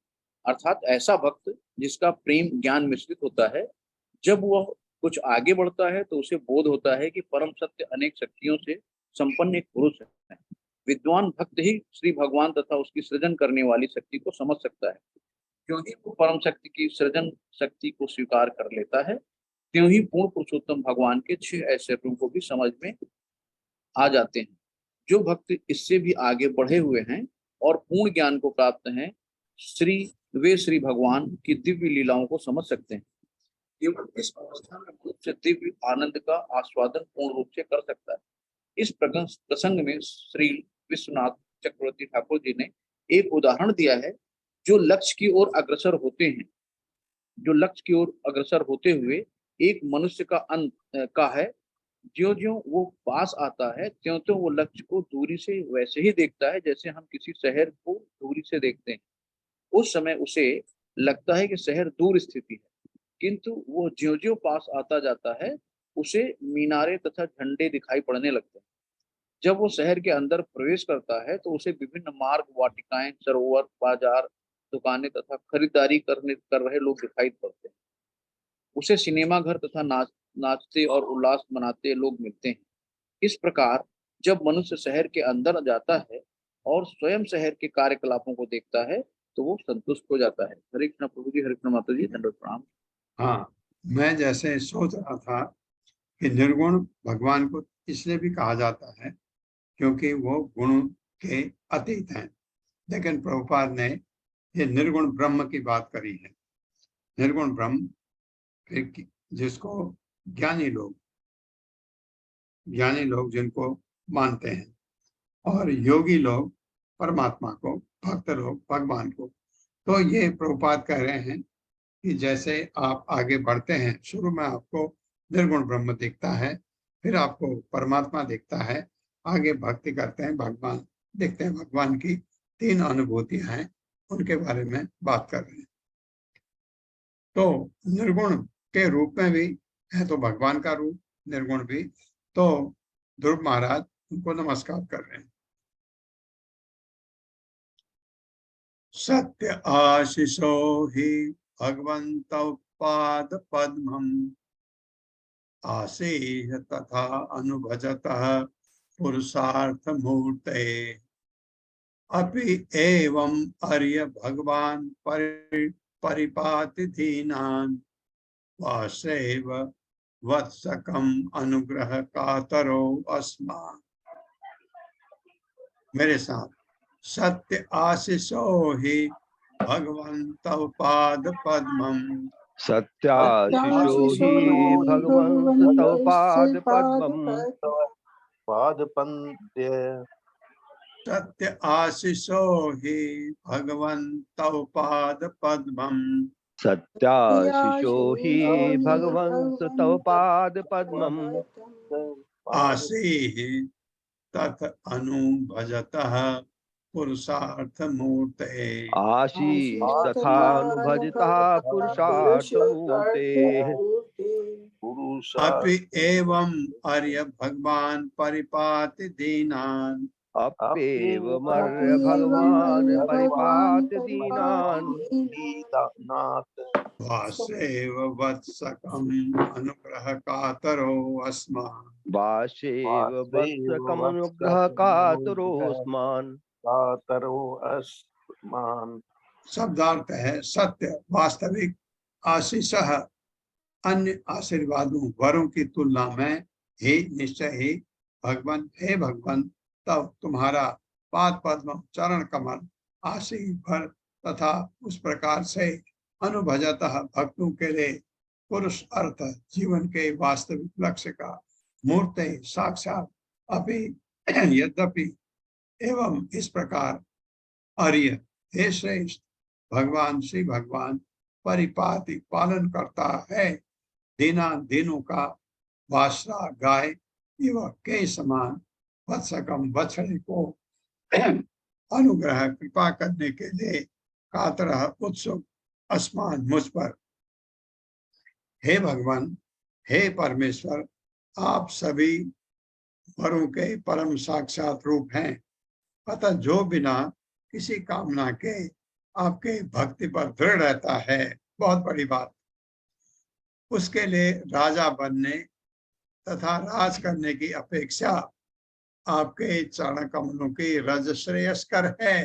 Speaker 3: अर्थात ऐसा भक्त जिसका प्रेम ज्ञान मिश्रित होता है। जब वह कुछ आगे बढ़ता है तो उसे बोध होता है कि परम सत्य अनेक शक्तियों से संपन्न एक पुरुष है। विद्वान भक्त ही श्री भगवान तथा उसकी सृजन करने वाली शक्ति को समझ सकता है। क्यों ही वो परम शक्ति की सृजन शक्ति को स्वीकार कर लेता है, त्यों ही पूर्ण पुरुषोत्तम भगवान के 6 ऐश्वर्यों को भी समझ में आ जाते हैं। जो भक्त इससे भी आगे बढ़े हुए हैं और पूर्ण ज्ञान को प्राप्त हैं, वे श्री भगवान की दिव्य लीलाओं को समझ सकते हैं। केवल इस अवस्था में मनुष्य दिव्य आनंद का आस्वादन पूर्ण रूप से कर सकता है। इस प्रसंग में श्री विश्वनाथ चक्रवर्ती ठाकुर जी ने एक उदाहरण दिया है। जो लक्ष्य की ओर अग्रसर होते हुए एक मनुष्य का अंत का है, ज्यों-ज्यों वो पास आता है त्यों-त्यों वो लक्ष्य को दूरी से वैसे ही देखता है जैसे हम किसी शहर को दूरी से देखते हैं। उस समय उसे लगता है कि शहर दूर स्थित है, किंतु वो ज्यों-ज्यों पास आता जाता है उसे मीनारे तथा झंडे दिखाई पड़ने लगते हैं। जब वो शहर के अंदर प्रवेश करता है तो उसे विभिन्न मार्ग, वाटिकाएं, सरोवर, बाजार, दुकानें तथा खरीदारी कर रहे लोग दिखाई पड़ते हैं। उसे सिनेमा घर तथा नाचते और उल्लास मनाते लोग मिलते हैं। इस प्रकार जब मनुष्य शहर के अंदर जाता है और स्वयं शहर के कार्यकलापों को देखता है तो वो संतुष्ट हो जाता है। हरे कृष्ण प्रभु जी, हरे कृष्ण माता जी, दंडवत प्रणाम।
Speaker 1: हाँ, मैं जैसे सोच रहा था कि निर्गुण भगवान को इसलिए भी कहा जाता है क्योंकि वो गुण के अतीत हैं, लेकिन प्रभुपाद ने ये निर्गुण ब्रह्म की बात करी है। निर्गुण ब्रह्म फिर जिसको ज्ञानी लोग जिनको मानते हैं, और योगी लोग परमात्मा को, भक्त लोग भगवान को। तो ये प्रभुपाद कह रहे हैं कि जैसे आप आगे बढ़ते हैं, शुरू में आपको निर्गुण ब्रह्म दिखता है, फिर आपको परमात्मा दिखता है, आगे भक्ति करते हैं, भगवान दिखते हैं। भगवान की 3 अनुभूतियां हैं, उनके बारे में बात कर रहे हैं। तो निर्गुण के रूप में भी है तो भगवान का रूप निर्गुण भी। तो ध्रुव महाराज उनको नमस्कार कर रहे हैं। सत्य आशीषो ही भगवन्तौ पाद पद्मम् आसीह तथा अनुभजतः पुरुषार्थ मूर्ते अपि एवं अर्य भगवान परिपाति दीनान् वासैव वत्सकम अनुग्रह कातरो अस्मान्। मेरे साथ, सत्य आशीषो ही भगवन्तौ पाद पद्मम्
Speaker 8: सत्याशिषो हि भगवन्तौ पाद पद्मम्
Speaker 1: सत्य आशीषो ही भगवन्तौ पाद पद्मम्
Speaker 8: सत्याशिषो हि भगवन्तौ पाद पद्मम्
Speaker 1: आसीः तत् अनुभजतः पुरुषार्थ मूर्ते
Speaker 8: आशीष तथानुभजतः पुरुषार्थमूर्तेः
Speaker 1: अपि एवं अर्य भगवान परिपाति दीनान्
Speaker 8: अप्येवमर्य भगवान् परिपाति दीनान्
Speaker 1: वासेव वत्सकम् अनुग्रह कातरो अस्मान्
Speaker 8: वासेव वत्सकम् अनुग्रह कातरोऽस्मान्
Speaker 1: शब्दार्थ है सत्य, वास्तविक, आशीषः अन्य आशीर्वादों, वरों की तुलना में ही निश्चय ही भगवान, हे भगवान, तब तुम्हारा पाद पद्म चरण कमल आशी भर तथा उस प्रकार से अनुभजतः भक्तों के लिए पुरुष अर्थ जीवन के वास्तविक लक्ष्य का मूर्ति साक्षात अभी यद्यपि एवं इस प्रकार आर्य हे श्रेष्ठ भगवान श्री भगवान परिपाति पालन करता है दीना दीनों का वासरा गाय एवं के समान वत्सकम बछड़े को अनुग्रह कृपा करने के लिए कातर उत्सुक अस्मान मुझ पर। हे भगवान, हे परमेश्वर, आप सभी वरों के परम साक्षात रूप हैं, अतः जो बिना किसी कामना के आपके भक्ति पर दृढ़ रहता है, बहुत बड़ी बात, उसके लिए राजा बनने तथा राज करने की अपेक्षा आपके चरण कमलों की रज श्रेयस्कर है।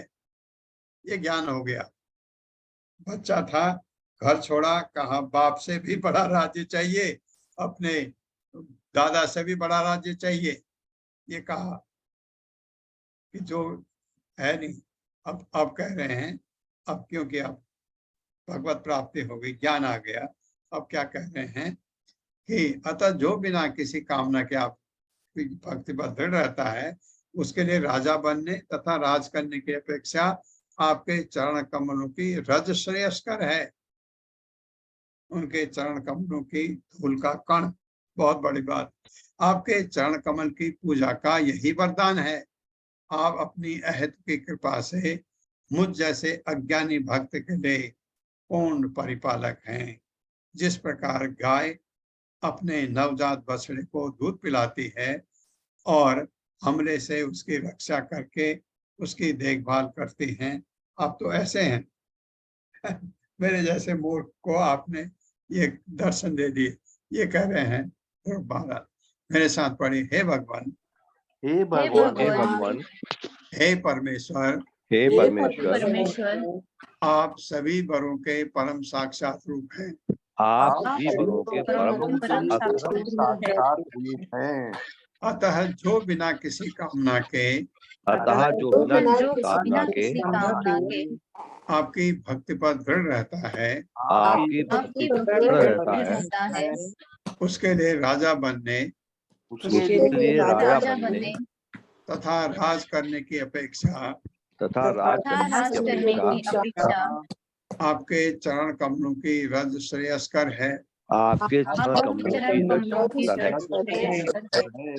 Speaker 1: ये ज्ञान हो गया। बच्चा था, घर छोड़ा, कहा बाप से भी बड़ा राज्य चाहिए, अपने दादा से भी बड़ा राज्य चाहिए। ये कहा कि जो है नहीं, अब कह रहे हैं, अब क्योंकि अब भगवत प्राप्ति हो गई, ज्ञान आ गया, अब क्या कह रहे हैं कि अतः जो बिना किसी कामना के आप भक्ति पर दृढ़ रहता है, उसके लिए राजा बनने तथा राज करने की अपेक्षा आपके चरण कमलों की रज श्रेयस्कर है। उनके चरण कमलों की धूल का कण, बहुत बड़ी बात। आपके चरण कमल की पूजा का यही वरदान है। आप अपनी अहत की कृपा से मुझ जैसे अज्ञानी भक्त के लिए पूर्ण परिपालक हैं। जिस प्रकार गाय अपने नवजात बछड़े को दूध पिलाती है और हमले से उसकी रक्षा करके उसकी देखभाल करती हैं, आप तो ऐसे हैं। मेरे जैसे मूर्ख को आपने ये दर्शन दे दिए। ये कह रहे हैं ध्रुव महाराज, मेरे साथ पढ़ी, हे भगवान,
Speaker 5: हे भगवान,
Speaker 8: हे भगवान,
Speaker 1: हे परमेश्वर,
Speaker 8: हे परमेश्वर,
Speaker 6: परमेश्वर,
Speaker 1: आप सभी वरों के परम साक्षात रूप हैं।
Speaker 8: आप सभी वरों के परम
Speaker 5: साक्षात रूप हैं।
Speaker 1: अतः जो बिना किसी कामना के
Speaker 8: अतः जो बिना किसी कामना के
Speaker 6: किसी कामना के
Speaker 1: आपकी भक्ति पर दृढ़ रहता है,
Speaker 8: आपकी भक्ति पर दृढ़ रहता है,
Speaker 1: उसके लिए राजा बनने
Speaker 8: उसके लिए राजा बनने
Speaker 1: तथा राज करने की अपेक्षा
Speaker 8: तथा राज
Speaker 6: राज
Speaker 8: करने
Speaker 6: करने
Speaker 8: की
Speaker 6: की अपेक्षा
Speaker 1: आपके चरण कमलों की रज श्रेयस्कर है।
Speaker 8: आपके चरण
Speaker 6: आपके चरण कमलों की
Speaker 8: कमलों
Speaker 6: रज श्रेयस्कर है।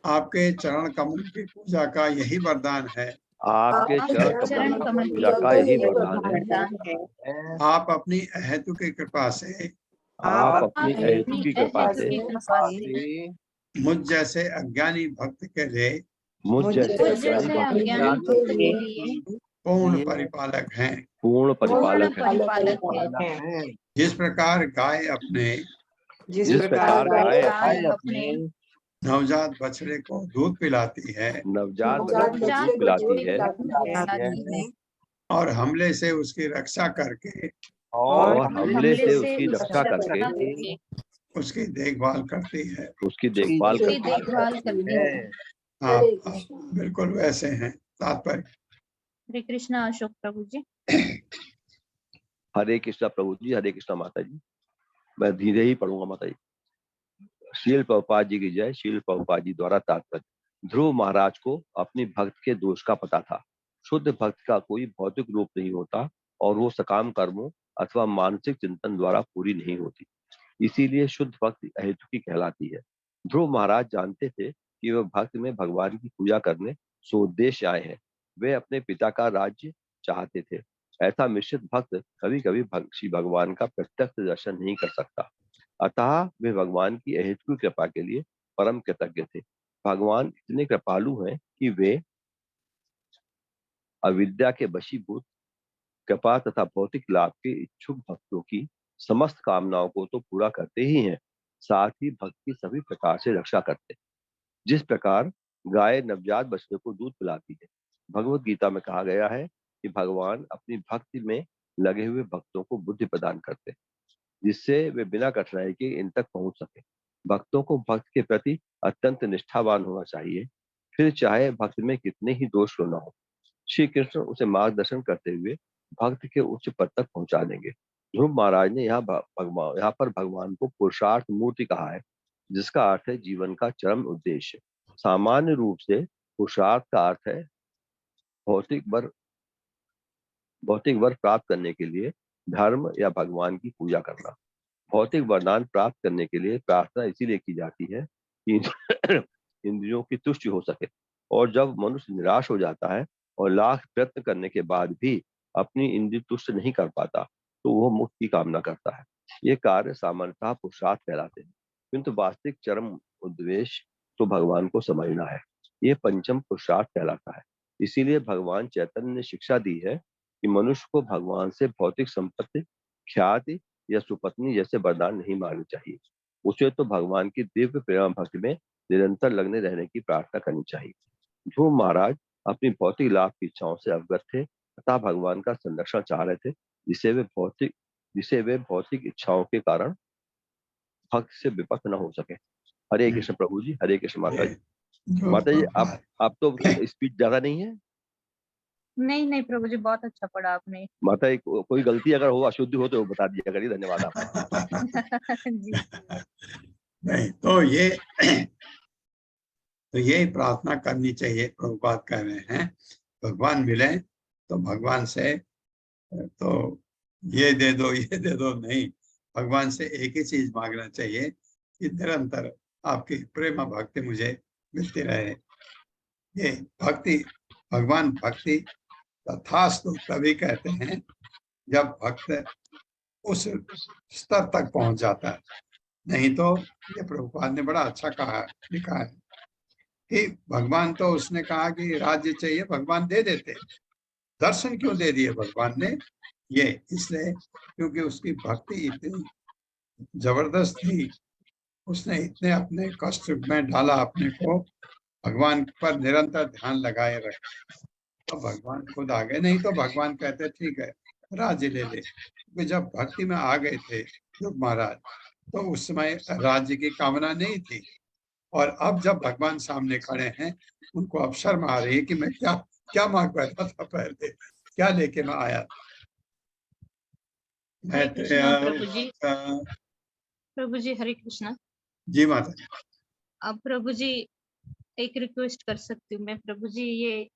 Speaker 1: आपके चरण कमलों की पूजा का यही वरदान है।
Speaker 8: आपके चरण कमल की पूजा का यही वरदान है।
Speaker 1: आप अपनी अहेतु की कृपा से
Speaker 8: आप अपनी अहेतु की कृपा से
Speaker 1: मुझ जैसे अज्ञानी भक्त के लिए
Speaker 8: मुझ जैसे
Speaker 6: अज्ञानी भक्त के लिए
Speaker 1: पूर्ण परिपालक हैं।
Speaker 8: पूर्ण
Speaker 6: पूर्ण
Speaker 8: परिपालक है।
Speaker 6: परिपालक है।
Speaker 1: जिस प्रकार गाय अपने
Speaker 8: जिस प्रकार गाय
Speaker 6: अपने
Speaker 1: नवजात बछड़े को दूध पिलाती है
Speaker 8: नवजात बच्चे को दूध पिलाती है
Speaker 1: और हमले से उसकी रक्षा करके
Speaker 8: और हमले से उसकी रक्षा करके
Speaker 1: उसकी देखभाल करती है,
Speaker 8: उसकी देखभाल करती है।
Speaker 1: आप बिल्कुल वैसे हैं। तात्पर्य,
Speaker 6: हरे कृष्णा अशोक प्रभु जी।
Speaker 8: हरे कृष्णा प्रभु जी, हरे कृष्णा माता जी। मैं धीरे ही पढ़ूंगा माता जी। शील प्रभुपाद जी की जय। शील प्रभुपाद जी द्वारा तात्पर्य। ध्रुव महाराज को अपनी भक्त के दोष का पता था। शुद्ध भक्त का कोई भौतिक रूप नहीं होता और वो सकाम कर्मों अथवा मानसिक चिंतन द्वारा पूरी नहीं होती, इसीलिए शुद्ध भक्ति अहेतुकी कहलाती है। ध्रुव महाराज जानते थे कि वह भक्त में भगवान की पूजा करने सोउद्देश्य आए हैं। वे अपने पिता का राज्य चाहते थे। ऐसा मिश्रित भक्त कभी कभी श्री भगवान का प्रत्यक्ष दर्शन नहीं कर सकता, अतः वे भगवान की अहेतुकी कृपा के लिए परम कृतज्ञ थे। भगवान इतने कृपालु हैं कि वे अविद्या के वशीभूत कृपा तथा भौतिक लाभ के इच्छुक भक्तों की समस्त कामनाओं को तो पूरा करते ही हैं, साथ ही भक्त की सभी प्रकार से रक्षा करते हैं। जिस प्रकार गाय नवजात बछड़े को दूध पिलाती है, भगवत गीता में कहा गया है कि भगवान अपनी भक्ति में लगे हुए भक्तों को बुद्धि प्रदान करते हैं, जिससे वे बिना कठिनाई के इन तक पहुंच सके। भक्तों को भक्त के प्रति अत्यंत निष्ठावान होना चाहिए, फिर चाहे भक्त में कितने ही दोष क्यों न हो। श्री कृष्ण उसे मार्गदर्शन करते हुए भक्त के उच्च पद तक पहुंचा देंगे। ध्रुव महाराज ने यहाँ पर भगवान को पुरुषार्थ मूर्ति कहा है, जिसका अर्थ है जीवन का चरम उद्देश्य। सामान्य रूप से पुरुषार्थ का अर्थ है भौतिक वर प्राप्त करने के लिए धर्म या भगवान की पूजा करना। भौतिक वरदान प्राप्त करने के लिए प्रार्थना इसीलिए की जाती है कि इंद्रियों की तुष्टि हो सके, और जब मनुष्य निराश हो जाता है और लाख प्रयत्न करने के बाद भी अपनी इंद्रिय तुष्ट नहीं कर पाता, तो वह मुक्ति की कामना करता है। ये कार्य सामान्यतः पुरुषार्थ कहलाते हैं, किंतु वास्तविक चरम उद्देश्य तो भगवान को समझना है। ये पंचम पुरुषार्थ कहलाता है। इसीलिए भगवान चैतन्य ने शिक्षा दी है कि मनुष्य को भगवान से भौतिक संपत्ति, ख्याति या सुपत्नी जैसे वरदान नहीं मांगने चाहिए। उसे तो भगवान की दिव्य प्रेम भक्ति में निरंतर लगने रहने की प्रार्थना करनी चाहिए। ध्रुव महाराज अपनी भौतिक लाभ की इच्छाओं से अवगत थे तथा भगवान का संरक्षण चाह रहे थे, जिसे वे भौतिक इच्छाओं के कारण भक्त से विपक्त न हो सके। हरे कृष्ण प्रभु जी, हरे कृष्ण माता जी।
Speaker 1: जो
Speaker 8: माता जी,
Speaker 1: प्रभुपाद-
Speaker 8: आप तो स्पीच ज्यादा नहीं है।
Speaker 6: नहीं नहीं प्रभु जी, बहुत अच्छा पढ़ा आपने।
Speaker 8: माता जी, कोई गलती अगर हो, अशुद्धि हो तो बता दिया करिए। धन्यवाद आपका।
Speaker 6: जी
Speaker 1: नहीं तो ये प्रार्थना करनी चाहिए। प्रभुपाद कह रहे हैं भगवान मिले तो भगवान से तो ये दे दो नहीं, भगवान से एक ही चीज मांगना चाहिए कि निरंतर आपकी प्रेम भक्ति मुझे मिलती रहे। ये भक्ति, भगवान भक्ति तथास्तु तभी कहते हैं जब भक्त उस स्तर तक पहुंच जाता है। नहीं तो ये प्रभुपाद ने बड़ा अच्छा कहा, लिखा है कि भगवान तो उसने कहा कि राज्य चाहिए, भगवान दे देते। दर्शन क्यों दे दिए भगवान ने? ये इसलिए क्योंकि उसकी भक्ति इतनी जबरदस्त थी, उसने इतने अपने कष्ट में डाला अपने को, भगवान पर निरंतर ध्यान लगाए रखे, तो भगवान खुद आ गए। नहीं तो भगवान कहते ठीक है राज्य ले ले। क्योंकि जब भक्ति में आ गए थे ध्रुव महाराज तो उस समय राज्य की कामना नहीं थी, और अब जब भगवान सामने खड़े हैं उनको अब शर्म आ रही है कि मैं क्या क्या मांग बैठा था, पहले क्या लेके मैं आया।
Speaker 6: हरे कृष्णा प्रभु जी।
Speaker 1: अ,
Speaker 6: प्रभु जी हरे कृष्णा।
Speaker 1: जी माता जी।
Speaker 6: अब प्रभु जी एक रिक्वेस्ट कर सकती हूँ मैं? प्रभु जी ये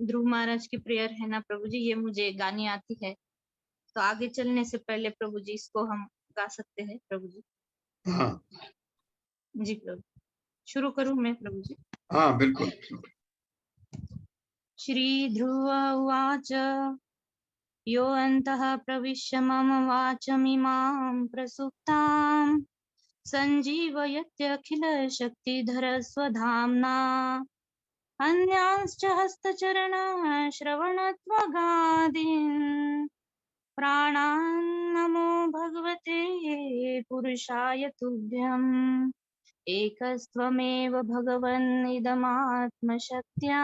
Speaker 6: ध्रुव महाराज की प्रेयर है ना प्रभु जी, ये मुझे गानी आती है, तो आगे चलने से पहले प्रभु जी इसको हम गा सकते हैं प्रभु जी?
Speaker 1: हाँ
Speaker 6: जी प्रभु, शुरू करूँ मैं प्रभु जी?
Speaker 1: हाँ बिल्कुल।
Speaker 6: श्री ध्रुव उवाच यो अन्तः प्रविश्य मम वाचमिमां प्रसुप्तां सञ्जीवयत्यखिलशक्तिधरस्वधाम्ना अन्यांश्च हस्तचरणश्रवणत्वगादीन् प्राणान्नमो भगवते पुरुषाय तुभ्यम् एकस्त्वमेव भगवन्निदमात्मशक्त्या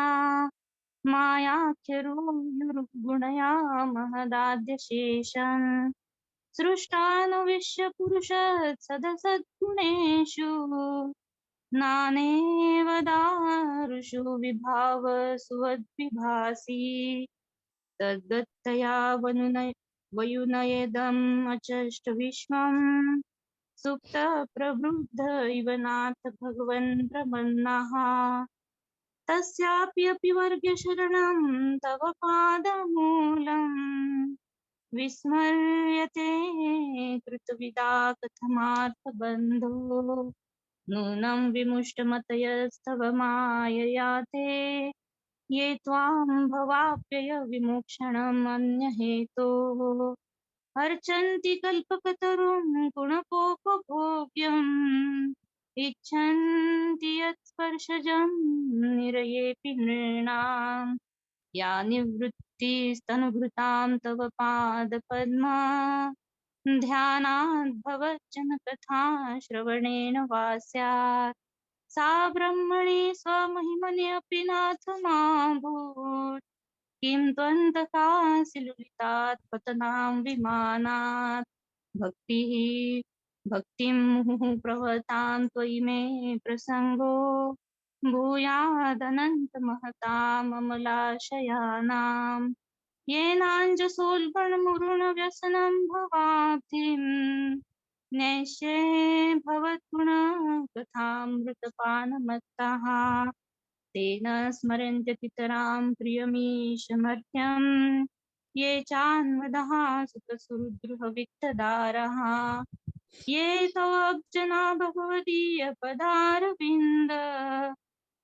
Speaker 6: मायाख्यरूपगुणया महदाद्यशेषम् सृष्टानुविश्य पुरुषत्सदसद्गुणेषु नानेव दारुषु विभावसुवद्विभासि तद्गत्तया वयुनयेदम् अचष्ट विश्वम् सुप्त प्रवृद्ध इव नाथ भगवन् प्रपन्नः तस्याप्यपि वर्ग्य शरणं तव पादमूलम् विस्मर्यते कृतविदा कथमार्थबन्धो नूनं विमुष्टमतयस्तव मायया ते ये त्वां भवाप्यय विमोक्षणम् अन्यहेतोः अर्चन्ति कल्पकतरुं गुणपोपभोग्यम् इच्छन्ति यत्स्पर्शजं निरयेऽपि नृणाम् या निवृत्तिस्तनुभृतां तव पादपद्मा ध्यानात् भवज्जनकथा श्रवणेन वा स्यात् सा ब्रह्मणि स्वमहिमन्यपि नाथ माभूत् किं त्वन्तकासि लुलितात् पतनां विमानात् भक्तिः भक्तिं मुहुः प्रवतां त्वयि मे प्रसंगो भूयादनन्तमहताममलाशयानाम् येनाञ्जसोल्बणमुरुणव्यसनं भवाब्धिं नैष्ये भवद्गुणकथामृतपानमत्तः तेन स्मरन्त्य पितरां प्रियमीशमर्त्यं ये चान्मदः सुतसुहृद्रुहवित्तदारः ये तवब्जना भगवदीयपदारविन्द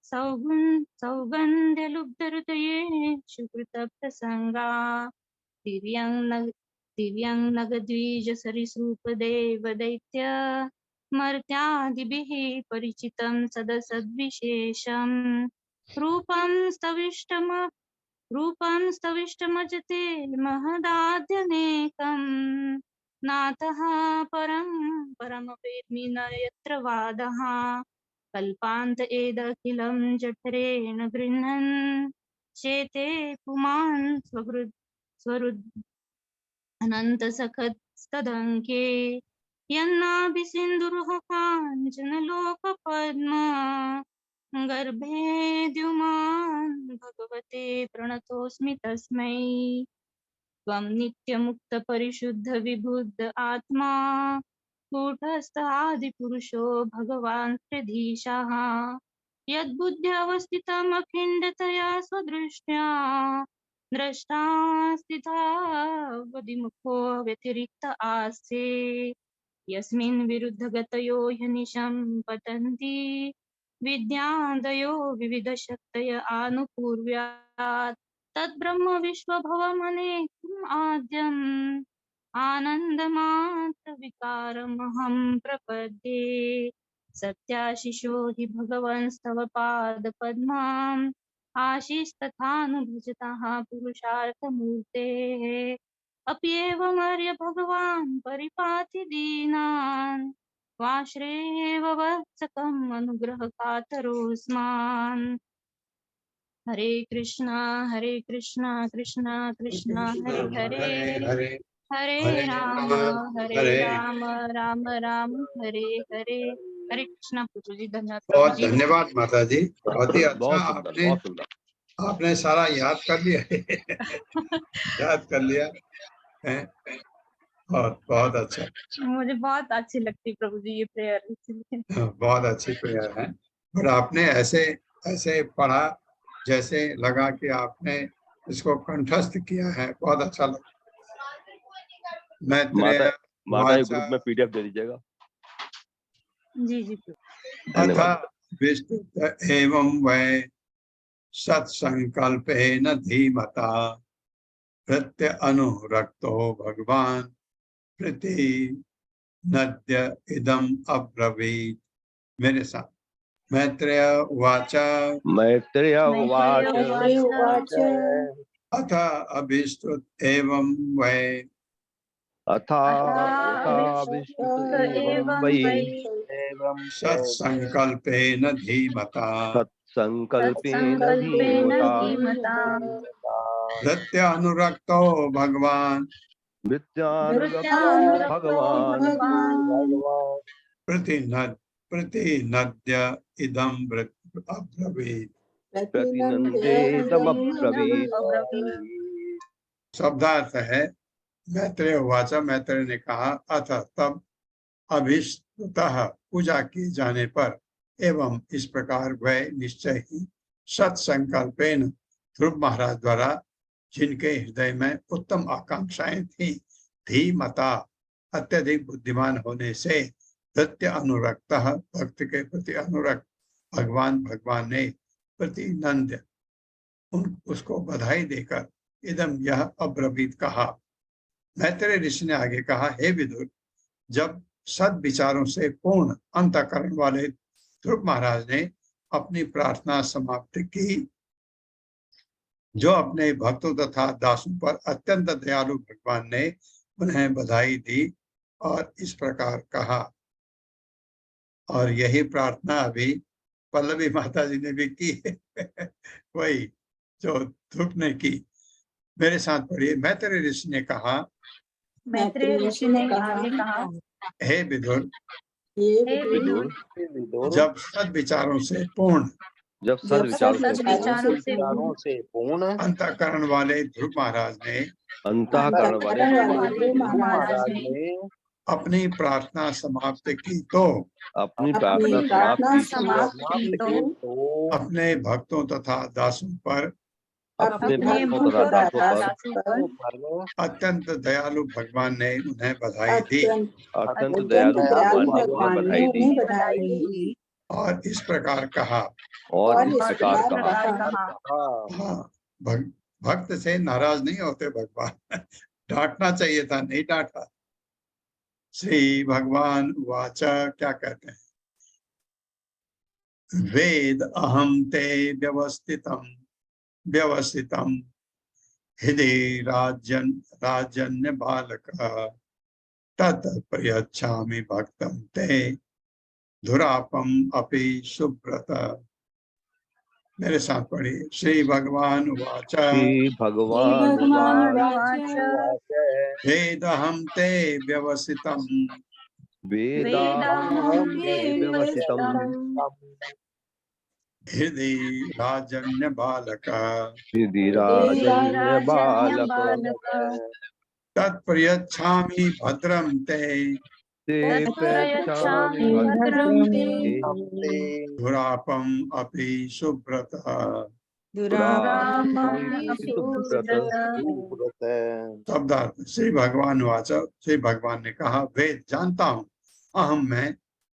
Speaker 6: सौगन्ध्यलुब्धहृदये सुकृतप्रसङ्गा दिव्यं नगद्विजसरिसृपदेवदैत्य मर्त्यादिभिः परिचितं सदसद्विशेषम् रूपं स्तविष्टमजते महदाद्यनेकम् नातः परमवेद्मि न यत्र वादः कल्पान्त एदखिलं जठरेण गृह्णन् शेते पुमान् स्वरुद् अनन्तसखत्स्तदङ्के यन्नाभिसिन्धुरुह काञ्चनलोकपद्म गर्भे द्युमान् भगवते प्रणतोऽस्मि तस्मै त्वं नित्यमुक्तपरिशुद्धविबुद्ध आत्मा कूटस्थ आदिपुरुषो भगवान् त्रिधीशः यद्बुद्ध्यवस्थितमखिण्डतया स्वदृष्ट्या द्रष्टा स्थितावधिमुखो व्यतिरिक्त आस्ते यस्मिन् विरुद्धगतयो ह्यनिशं पतन्ति विद्यादयो विविधशक्तय आनुपूर्व्यात् तद्ब्रह्म विश्वभवमनेकम् आद्यम् आनन्दमात्रविकारमहं प्रपद्ये सत्याशिषो हि भगवंस्तव पादपद्माम् आशीस्तथानुभजतः पुरुषार्थमूर्तेः अप्येवमर्य भगवान् परिपाति दीनान् वाश्रेव वत्सकम् अनुग्रहकातरोऽस्मान् हरे कृष्णा कृष्णा कृष्णा हरे हरे
Speaker 1: हरे
Speaker 6: हरे
Speaker 1: हरे
Speaker 6: राम
Speaker 1: हरे
Speaker 6: राम राम हरे हरे हरे कृष्णा प्रभु जी धन्यवाद
Speaker 1: बहुत
Speaker 6: प्रभु जी
Speaker 1: धन्यवाद माता जी, बहुत ही अच्छा
Speaker 8: बहुत सुंदर,
Speaker 1: आपने
Speaker 8: बहुत सुंदर।
Speaker 1: आपने सारा याद कर लिया याद कर लिया है। बहुत बहुत अच्छा,
Speaker 6: मुझे बहुत अच्छी लगती है प्रभु जी ये प्रेयर इसलिए
Speaker 1: बहुत अच्छी प्रेयर है। और आपने ऐसे ऐसे पढ़ा जैसे लगा कि आपने इसको कंठस्थ किया है, बहुत अच्छा लगा।
Speaker 8: माता
Speaker 1: वाचा
Speaker 8: ग्रुप में पीडीएफ दे दीजिएगा।
Speaker 6: जी जी
Speaker 1: अथा विस्तृत एवं वै सत्संकल्पेन धीमता प्रत्य अनुरक्तो भगवान प्रति नद्य इदम अब्रवीत। मेरे साथ मैत्रेय उवाच अथ अभिस्तुत एवं वै सत्संकल्पेन धीमता प्रत्यानुरक्तो भगवान् प्रतिनद्य इदं अब्रवीत्। शब्दार्थ है मैत्रेय उवाच, मैत्रेय ने कहा अथ तब अभिस्तुतः पूजा किए जाने पर एवं इस प्रकार वह निश्चय ही सत्संकल्पेन ध्रुव महाराज द्वारा जिनके हृदय में उत्तम आकांक्षाएं थी, धीमता अत्यधिक बुद्धिमान होने से, प्रत्य अनुरक्त भक्त के प्रति अनुरक्त भगवान ने प्रतिनंद उसको बधाई देकर इदम यह अब्रवीत कहा। मैत्रेय ऋषि ने आगे कहा, हे विदुर, जब सद विचारों से पूर्ण अंतःकरण वाले ध्रुव महाराज ने अपनी प्रार्थना समाप्त की, जो अपने भक्तों तथा दासों पर अत्यंत दयालु भगवान ने उन्हें बधाई दी और इस प्रकार कहा। और यही प्रार्थना अभी पल्लवी माता जी ने भी की वही जो ध्रुव ने की। मेरे साथ पढ़िए। मैत्रेय ऋषि ने कहा,
Speaker 2: मैत्रेय ऋषि ने आगे कहा,
Speaker 1: हे विदुर,
Speaker 6: हे विदुर,
Speaker 1: जब सद्विचारों से पूर्ण,
Speaker 8: जब सद्विचारों से
Speaker 6: सद्विचारों से
Speaker 5: पूर्ण
Speaker 1: अंतःकरण वाले ध्रुव महाराज ने
Speaker 8: अंतःकरण वाले
Speaker 6: महाराज ने
Speaker 1: अपनी प्रार्थना समाप्त की तो
Speaker 8: अपनी प्रार्थना
Speaker 6: समाप्त की तो
Speaker 1: अपने भक्तों तथा दासों पर
Speaker 8: अपने भक्तों तथा दासों पर
Speaker 1: अत्यंत दयालु भगवान ने उन्हें बधाई दी
Speaker 8: अत्यंत दयालु भगवान ने उन्हें बधाई दी
Speaker 1: और इस प्रकार कहा।
Speaker 8: और इस प्रकार कहा।
Speaker 1: हाँ, भक्त से नाराज नहीं होते भगवान, डांटना चाहिए था, नहीं डांटा। श्री भगवान वाचा क्या कहते हैं? वेद अहम ते व्यवस्थितम हृदय राजन्य बालक तत् प्रयच्छामि भक्तम ते धुरापम अपि सुब्रत। मेरे साथ पढ़िए। श्री भगवान वाचा
Speaker 8: श्री भगवान
Speaker 1: वेदहं ते व्यवसितम हृदय राजन्य बालक तत्प्रयच्छामि भद्रम ते धुरापम अपि सुब्रत। शब्दार्थ। श्री भगवान वाचा, श्री भगवान ने कहा, वेद जानता हूँ, अहम मैं,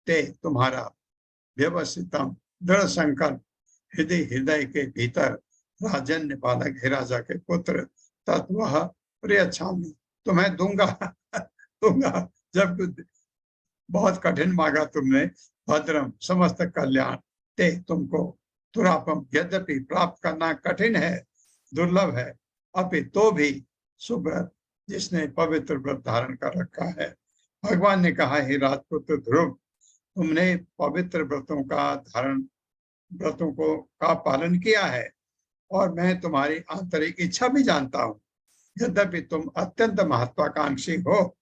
Speaker 1: ते तुम्हारा, व्यवस्थितम दृढ़ संकल्प, हृदय के भीतर, राजन्य बालक हे राजा के पुत्र, तत्व प्रियच्छामि तुम्हें दूंगा दूंगा जब बहुत कठिन मांगा तुमने, भद्रम समस्त कल्याण, ते तुमको, तुरापम यद्यपि प्राप्त करना कठिन है, दुर्लभ है, अभी तो भी सुब्रत जिसने पवित्र व्रत धारण कर रखा है। भगवान ने कहा, हे राजपुत्र ध्रुव, तुमने पवित्र व्रतों का पालन किया है और मैं तुम्हारी आंतरिक इच्छा भी जानता हूँ। यद्यपि तुम अत्यंत महत्वाकांक्षी हो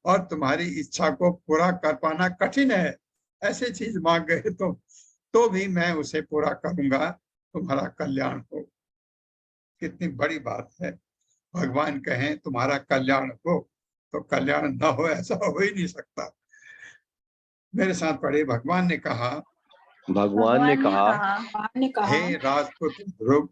Speaker 1: और तुम्हारी इच्छा को पूरा कर पाना कठिन है, ऐसी चीज मांग गए तो भी मैं उसे पूरा करूंगा, तुम्हारा कल्याण हो। कितनी बड़ी बात है। भगवान कहें तुम्हारा कल्याण हो, तो कल्याण न हो ऐसा हो ही नहीं सकता। मेरे साथ पढ़े। भगवान ने कहा, हे राजपुत्र ध्रुव,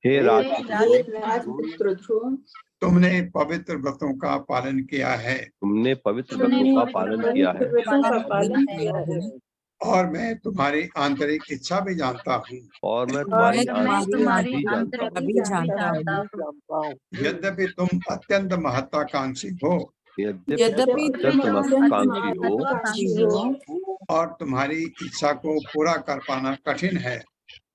Speaker 8: हे राजपुत्र ध्रुव,
Speaker 1: तुमने पवित्र व्रतों का पालन किया है,
Speaker 8: तुमने पवित्र व्रतों का पालन किया है
Speaker 1: और मैं तुम्हारी आंतरिक इच्छा भी जानता हूँ,
Speaker 8: और मैं तुम्हारी आंतरिक भी जानता हूँ।
Speaker 1: यद्यपि तुम अत्यंत महत्वाकांक्षी हो,
Speaker 8: यद्यपि तुम महत्वाकांक्षी हो
Speaker 1: और तुम्हारी इच्छा को पूरा कर पाना कठिन है,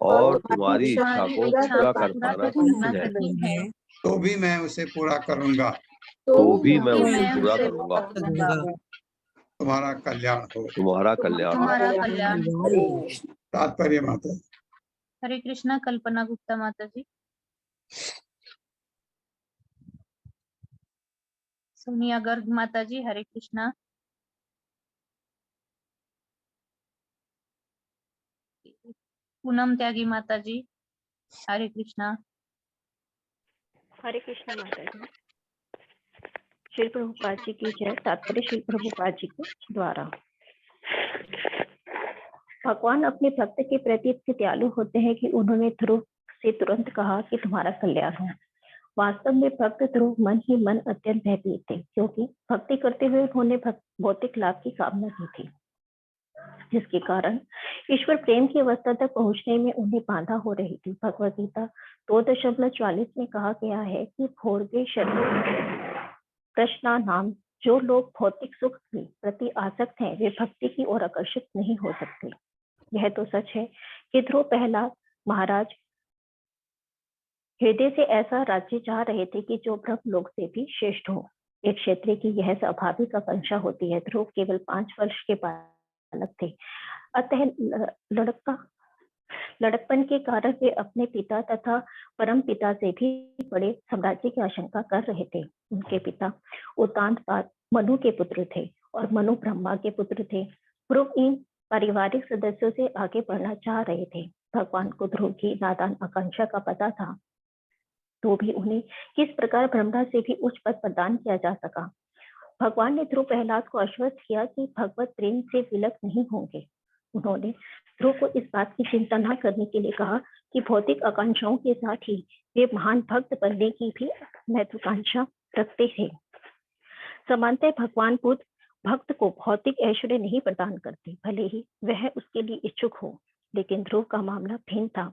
Speaker 8: और तुम्हारी इच्छा को पूरा कर पाना कठिन है,
Speaker 1: तो भी मैं उसे पूरा करूंगा,
Speaker 8: तो भी मैं उसे पूरा करूंगा।
Speaker 1: तुम्हारा कल्याण हो,
Speaker 8: तुम्हारा कल्याण हो।
Speaker 1: तात्पर्य माता।
Speaker 6: हरे कृष्णा। कल्पना गुप्ता माता जी। सोनिया गर्ग माता जी। हरे कृष्णा। पूनम त्यागी माता जी। हरे कृष्णा।
Speaker 2: हरे कृष्णा माता जी। श्री प्रभुपाद जी की जय। तात्पर्य श्री प्रभुपाद जी के द्वारा। भगवान अपने भक्त के प्रति इतने दयालु होते हैं कि उन्होंने ध्रुव से तुरंत कहा कि तुम्हारा कल्याण हो। वास्तव में भक्त ध्रुव मन ही मन अत्यंत भयभीत थे, क्योंकि भक्ति करते हुए उन्होंने भौतिक लाभ की कामना की थी, जिसके कारण ईश्वर प्रेम की अवस्था तक पहुंचने में उन्हें बाधा हो रही थी। भगवद गीता 2.40 में कहा गया है कि भोरगे शरीर कृष्णा नाम, जो लोग भौतिक सुख के प्रति आसक्त हैं, वे भक्ति की ओर आकर्षित नहीं हो सकते। यह तो सच है कि ध्रुव प्रहलाद महाराज हृदय से ऐसा राज्य चाह रहे थे कि जो ब्रह्म लोक से भी श्रेष्ठ हो। एक क्षेत्रीय की यह स्वाभाविक आकांक्षा होती है। ध्रुव केवल 5 वर्ष के बालक थे, अतः लड़कपन के कारण वे अपने पिता तथा परम पिता से भी बड़े साम्राज्य की आशंका कर रहे थे। उनके पिता उतानपाद मनु के पुत्र थे और मनु ब्रह्मा के पुत्र थे। ध्रुव इन पारिवारिक सदस्यों से आगे बढ़ना चाह रहे थे। भगवान को ध्रुव की नादान आकांक्षा का पता था, तो भी उन्हें किस प्रकार ब्रह्मा से भी उच्च पद प्रदान किया जा सका। भगवान ने ध्रुव प्रहलाद को आश्वस्त किया कि भगवत प्रेम से विलक नहीं होंगे। उन्होंने ध्रुव को इस बात की चिंता न करने के लिए कहा कि भौतिक आकांक्षाओं के साथ ही वे महान भक्त बनने की भी महत्वाकांक्षा रखते थे। समानतः भगवान बुद्ध भक्त को भौतिक ऐश्वर्य नहीं प्रदान करते, भले ही वह उसके लिए इच्छुक हो। लेकिन ध्रुव का मामला भिन्न था।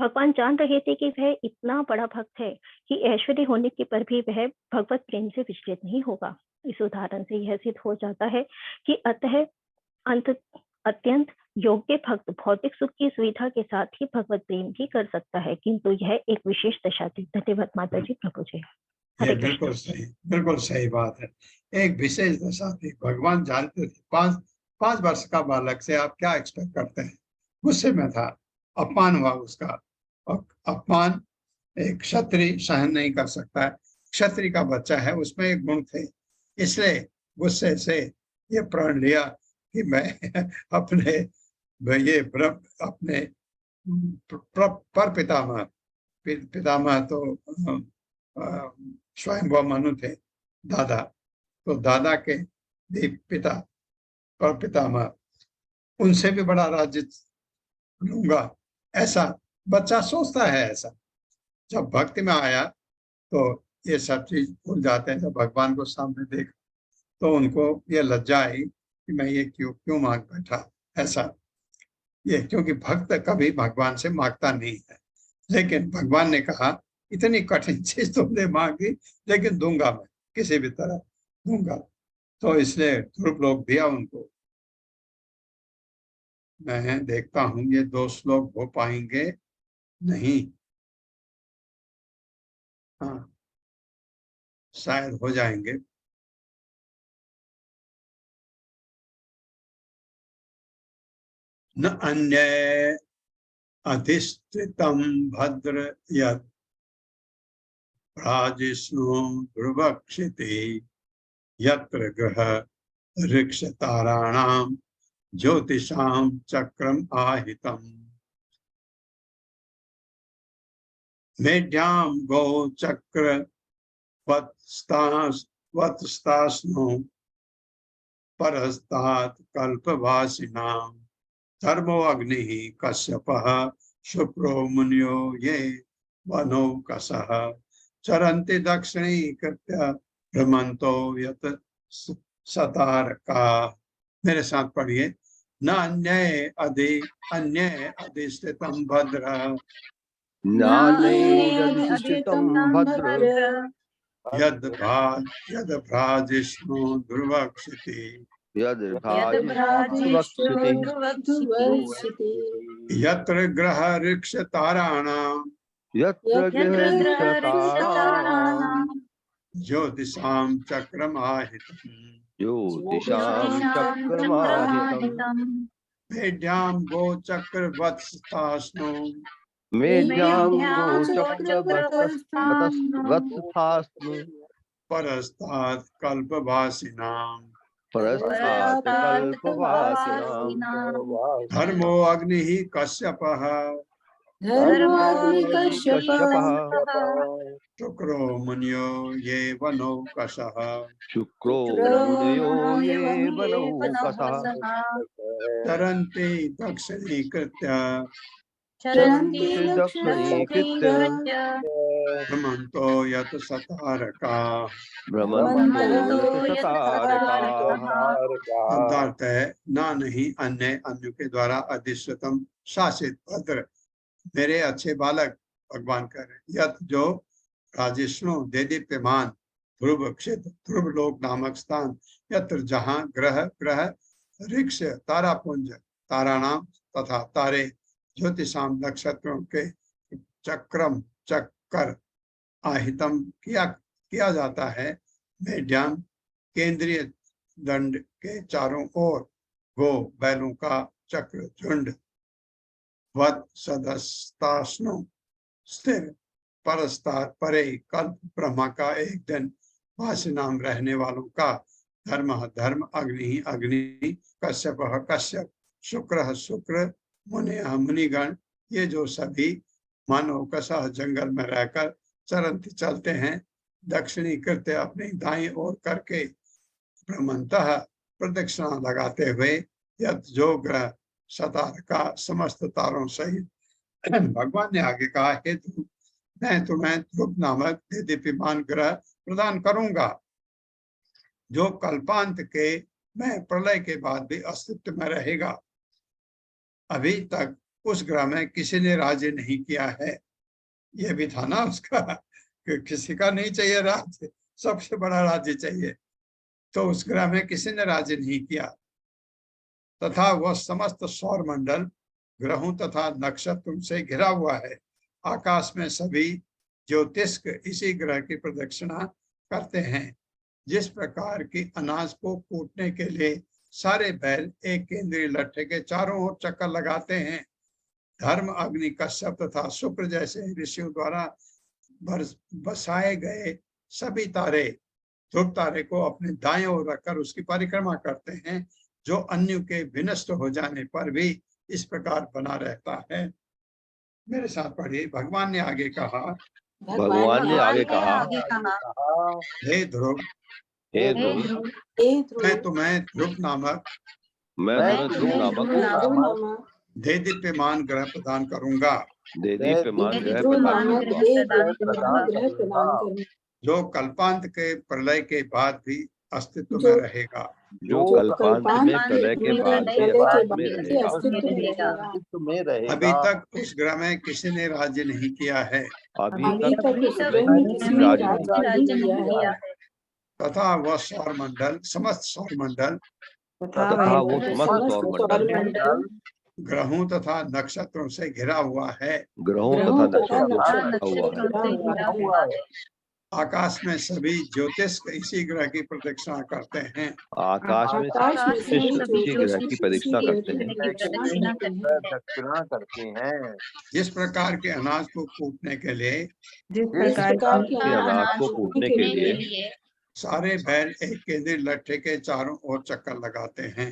Speaker 2: भगवान जान रहे थे कि वह इतना बड़ा भक्त है कि ऐश्वर्य होने के पर भी वह भगवत प्रेम से विचलित नहीं होगा। इस उदाहरण से यह सिद्ध हो जाता है कि अत्यंत योग्य भक्त भौतिक सुख की सुविधा के साथ ही भगवत प्रेम भी कर सकता है, किंतु यह एक विशेष दशा थी। धन्यवाद माता जी, प्रभु जी।
Speaker 1: ये बिल्कुल सही बात है। एक विशेष दशा थी। भगवान जानते थे 5 वर्ष का बालक से आप क्या एक्सपेक्ट करते हैं। गुस्से में था, अपमान हुआ उसका, और अपमान एक क्षत्रिय सहन नहीं कर सकता है। क्षत्रिय का बच्चा है, उसमें एक गुण थे, इसलिए गुस्से से ये प्रण लिया कि मैं अपने पर पितामह तो स्वयं मनु थे, दादा, तो दादा के पिता पर पितामह, उनसे भी बड़ा राज्य लूंगा, ऐसा बच्चा सोचता है। ऐसा जब भक्ति में आया तो ये सब चीज भूल जाते हैं। जब भगवान को सामने देखा तो उनको ये लज्जा आई कि मैं ये क्यों मांग बैठा ऐसा। ये क्योंकि भक्त कभी भगवान से मांगता नहीं है, लेकिन भगवान ने कहा इतनी कठिन चीज तुमने मांगी, लेकिन दूंगा, मैं किसी भी तरह दूंगा। तो इसलिए ध्रुव लोक दिया उनको। मैं देखता हूं ये 2 श्लोक हो पाएंगे नहीं, हाँ शायद हो जाएंगे। न अन्य अधिष्ठितम भद्र यत् प्राजिष्णु ध्रुवक्षिति यत्र ग्रह ऋक्षताराणाम ज्योतिषाम चक्रम आहितम मेढ्याम गो चक्र वत्स्तास्नो परस्तात् कल्पवासिनाम धर्मो अग्नि कश्यपः शुक्रो मुनियो ये वनो कसः चरन्ति दक्षिणीकृत्य भ्रमन्तो यत सतारका। मेरे साथ पढ़िए। न अन्य अधिष्ठितम भद्र यद भ्राजिष्णु ध्रुवक्षिति यत्र ग्रह ऋक्ष ताराणाम ज्योतिषाम चक्रम आहितम मेढ्याम गो चक्र वत्स्तास्नो परस्तात् कल्पवासिनाम धर्मो अग्नि कश्यपः शुक्रो मुनियो ये वनो कसः चरन्ति दक्षिणीकृत्य भ्रमन्तो यत सतारका। शब्दार्थ है ना नहीं अन्य के द्वारा अधिष्ठितम शासित भद्र, मेरे अच्छे बालक भगवान कह रहे यत जो राजिष्णु देदीप्यमान ध्रुव क्षेत्र ध्रुव लोक नामक स्थान यत्र जहाँ ग्रह ऋक्ष तारापुंज तारानाम तथा तारे ज्योतिषाम नक्षत्रों के चक्कर आहितम किया जाता है। मेढ्याम केंद्रीय दंड के चारों ओर गो बैलों का चक्र झुंड वद सदस्तास्नो स्थिर परस्तार परे कल्प ब्रह्मा का एक दिन वासी नाम रहने वालों का धर्म धर्म, अग्नि अग्नि, कश्यप कश्यप, शुक्र शुक्र, मुनि मुनिगण, ये जो सभी मानव कसह जंगल में रहकर चलते हैं, दक्षिणी कृत्य अपनी दाई ओर करके ब्रह्मतः प्रदक्षिणा लगाते हुए यद जो ग्रह शतार का समस्त तारों सहित भगवान ने आगे कहा, हे ध्रुव, मैं तुम्हें ध्रुव नामक दीप्यमान ग्रह प्रदान करूंगा जो कल्पांत के में प्रलय के बाद भी अस्तित्व में रहेगा। अभी तक उस ग्रह में किसी ने राज्य नहीं किया है। यह भी था ना उसका कि किसी का नहीं चाहिए राज्य, सबसे बड़ा राज्य चाहिए, तो उस ग्रह में किसी ने राज्य नहीं किया। तथा वह समस्त सौर मंडल ग्रहों तथा नक्षत्रों से घिरा हुआ है। आकाश में सभी ज्योतिष्क इसी ग्रह की प्रदक्षिणा करते हैं। जिस प्रकार की अनाज को कूटने के लिए सारे बैल एक केंद्रीय लट्ठे के चारों ओर चक्कर लगाते हैं, धर्म अग्नि कश्यप तथा शुक्र जैसे ऋषियों द्वारा बसाए गए सभी तारे ध्रुव तारे को अपने दाएं ओर रखकर उसकी परिक्रमा करते हैं, जो अन्य के विनष्ट हो जाने पर भी इस प्रकार बना रहता है। मेरे साथ पढ़िए, भगवान ने आगे कहा,
Speaker 8: भगवान ने आगे कहा,
Speaker 1: हे ध्रुव,
Speaker 8: हे ध्रुव,
Speaker 1: मैं तुम्हें ध्रुव नामक देदीप्यमान ग्रह प्रदान करूंगा
Speaker 8: देदीप्यमान ग्रह प्रदान करूंगा
Speaker 1: जो कल्पांत के प्रलय के बाद भी अस्तित्व में रहेगा।
Speaker 8: जो कल्पांत में प्रलय के बाद भी अस्तित्व में रहेगा।
Speaker 1: अभी तक उस ग्रह में किसी ने राज्य नहीं किया है।
Speaker 8: अभी तक उस ग्रह में किसी ने राज्य नहीं किया है।
Speaker 1: तथा वह सौर मंडल, समस्त सौर मंडल
Speaker 8: तथा वो समस्त सौर मंडल
Speaker 1: ग्रहों तथा नक्षत्रों से घिरा हुआ है।
Speaker 8: ग्रहों तथा नक्षत्रों से घिरा हुआ है।
Speaker 1: आकाश में सभी ज्योतिष्क इसी ग्रह की प्रदक्षिणा करते हैं।
Speaker 8: आकाश में इसी ग्रह की प्रदक्षिणा करते हैं।
Speaker 1: जिस प्रकार के अनाज को कूटने के लिए सारे बैल एक केंद्रीय लट्ठे के चारों ओर चक्कर लगाते हैं।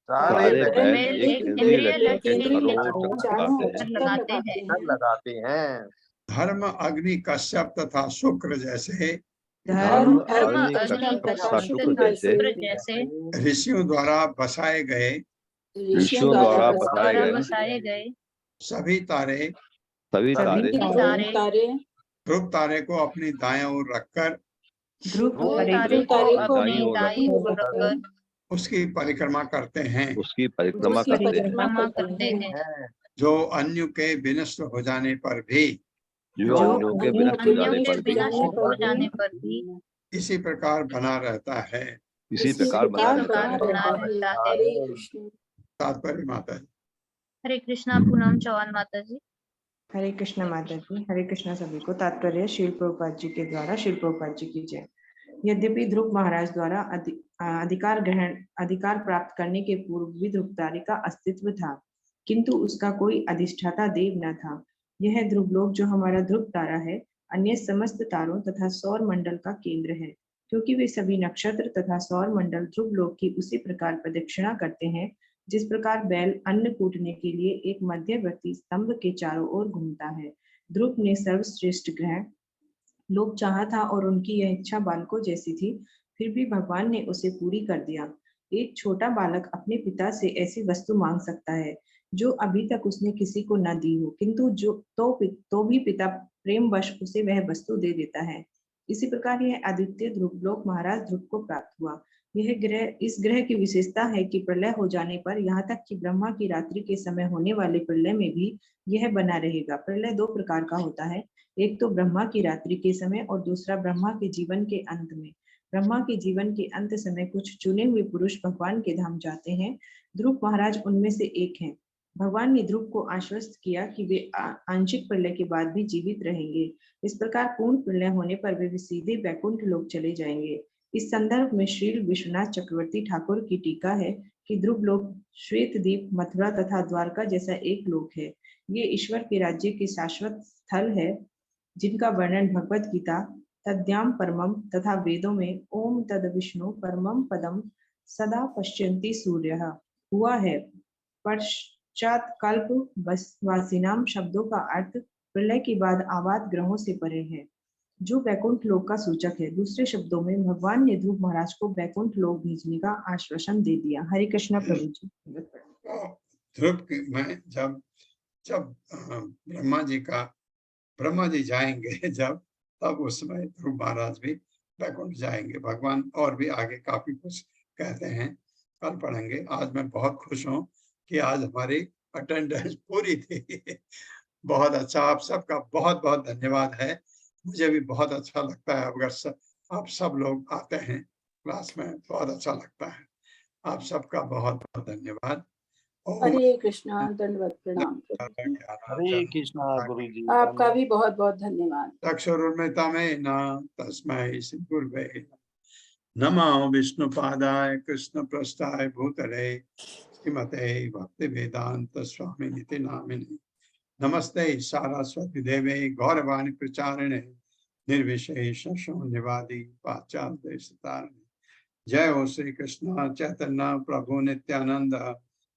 Speaker 8: सारे बैल एक केंद्रीय लट्ठे के चारों ओर चक्कर लगाते हैं।
Speaker 1: धर्म अग्नि कश्यप तथा शुक्र जैसे ऋषियों द्वारा बसाए गए सभी तारे ध्रुव तारे को अपनी दाएं ओर रखकर उसकी परिक्रमा करते हैं। जो अन्य के विनष्ट हो जाने पर भी इसी प्रकार बना रहता है। तात्पर्य माता जी।
Speaker 6: हरे कृष्णा। पूनम चौहान माता जी।
Speaker 9: हरे कृष्णा माता जी। हरे कृष्णा सभी को। तात्पर्य श्रील प्रभुपाद जी के द्वारा। श्रील प्रभुपाद जी की जय। यद्यपि ध्रुव महाराज द्वारा अधिकार प्राप्त करने के पूर्व भी ध्रुवतारे का अस्तित्व था, किंतु उसका कोई अधिष्ठाता देव न था। यह ध्रुवलोक जो हमारा ध्रुव तारा है, अन्य समस्त तारों तथा सौर मंडल का केंद्र है, क्योंकि वे सभी नक्षत्र तथा सौर मंडल ध्रुवलोक की उसी प्रकार प्रदक्षिणा करते हैं जिस प्रकार बैल अन्न कूटने के लिए एक मध्यवर्ती स्तंभ के चारों ओर घूमता है। ध्रुव ने सर्वश्रेष्ठ ग्रह लोक चाहा था और उनकी यह इच्छा बालकों जैसी थी, फिर भी भगवान ने उसे पूरी कर दिया। एक छोटा बालक अपने पिता से ऐसी वस्तु मांग सकता है जो अभी तक उसने किसी को न दी हो, किंतु तो भी पिता प्रेमवश उसे वह वस्तु दे देता है। इसी प्रकार यह अद्वितीय ध्रुवलोक महाराज ध्रुव को प्राप्त हुआ। इस ग्रह की विशेषता है कि प्रलय हो जाने पर, यहाँ तक कि ब्रह्मा की रात्रि के समय होने वाले प्रलय में भी यह बना रहेगा। प्रलय दो प्रकार का होता है, एक तो ब्रह्मा की रात्रि के समय और दूसरा ब्रह्मा के जीवन के अंत में। ब्रह्मा के जीवन के अंत समय कुछ चुने हुए पुरुष भगवान के धाम जाते हैं। ध्रुव महाराज उनमें से एक हैं। भगवान ने ध्रुव को आश्वस्त किया कि वे आंशिक प्रलय के बाद भी जीवित रहेंगे। इस प्रकार पूर्ण प्रलय होने पर वे सीधे वैकुंठ लोक चले जाएंगे। इस संदर्भ में श्री विश्वनाथ चक्रवर्ती ठाकुर की टीका है कि ध्रुव लोक श्वेतद्वीप, मथुरा तथा द्वारका जैसा एक लोक है। ये ईश्वर के राज्य के शाश्वत स्थल है, जिनका वर्णन भगवत गीता तद्याम परमम तथा वेदों में ओम तद विष्णु परमम पदम सदा पश्यन्ति सूर्यः हुआ है। पश्चात कल्प वासिनाम शब्दों का अर्थ प्रलय के बाद आबाद ग्रहों से परे है, जो वैकुंठ लोक का सूचक है। दूसरे शब्दों में भगवान ने ध्रुव महाराज को वैकुंठ लोक भेजने का आश्वासन दे दिया। हरे कृष्णा प्रभु जी।
Speaker 1: ध्रुव में जब जब ब्रह्मा जी जाएंगे जब, तब उस समय ध्रुव महाराज भी वैकुंठ जाएंगे। भगवान और भी आगे काफी कुछ कहते हैं, कल पढ़ेंगे। आज मैं बहुत खुश हूँ कि आज हमारी अटेंडेंस पूरी थी। बहुत अच्छा, आप सबका बहुत बहुत धन्यवाद है। मुझे भी बहुत अच्छा लगता है अगर आप सब लोग आते हैं क्लास में, बहुत अच्छा लगता है। आप सबका बहुत बहुत धन्यवाद।
Speaker 10: हरे कृष्णा, दंडवत प्रणाम।
Speaker 5: हरे कृष्णा गुरु जी।
Speaker 10: आपका भी बहुत बहुत धन्यवाद।
Speaker 1: चक्षुरुन्मिलितं तस्मै श्री गुरवे नमः। विष्णुपादाय कृष्णप्रस्थाय भूतले श्रीमते भक्तिवेदांत स्वामिनिति नामिने नमस्ते सारस्वती देवे गौरवाणी प्रचारिणे निर्विशेष शून्यवादी पाश्चात्य सितारिणे। जय हो श्री कृष्ण चैतन्य प्रभु नित्यानंद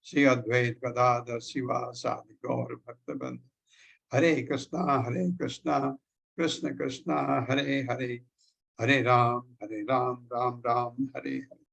Speaker 1: श्री अद्वैत गदाधर शिवासादि गौर भक्तवृंद। हरे कृष्णा कृष्ण कृष्ण हरे हरे, हरे राम राम राम हरे हरे।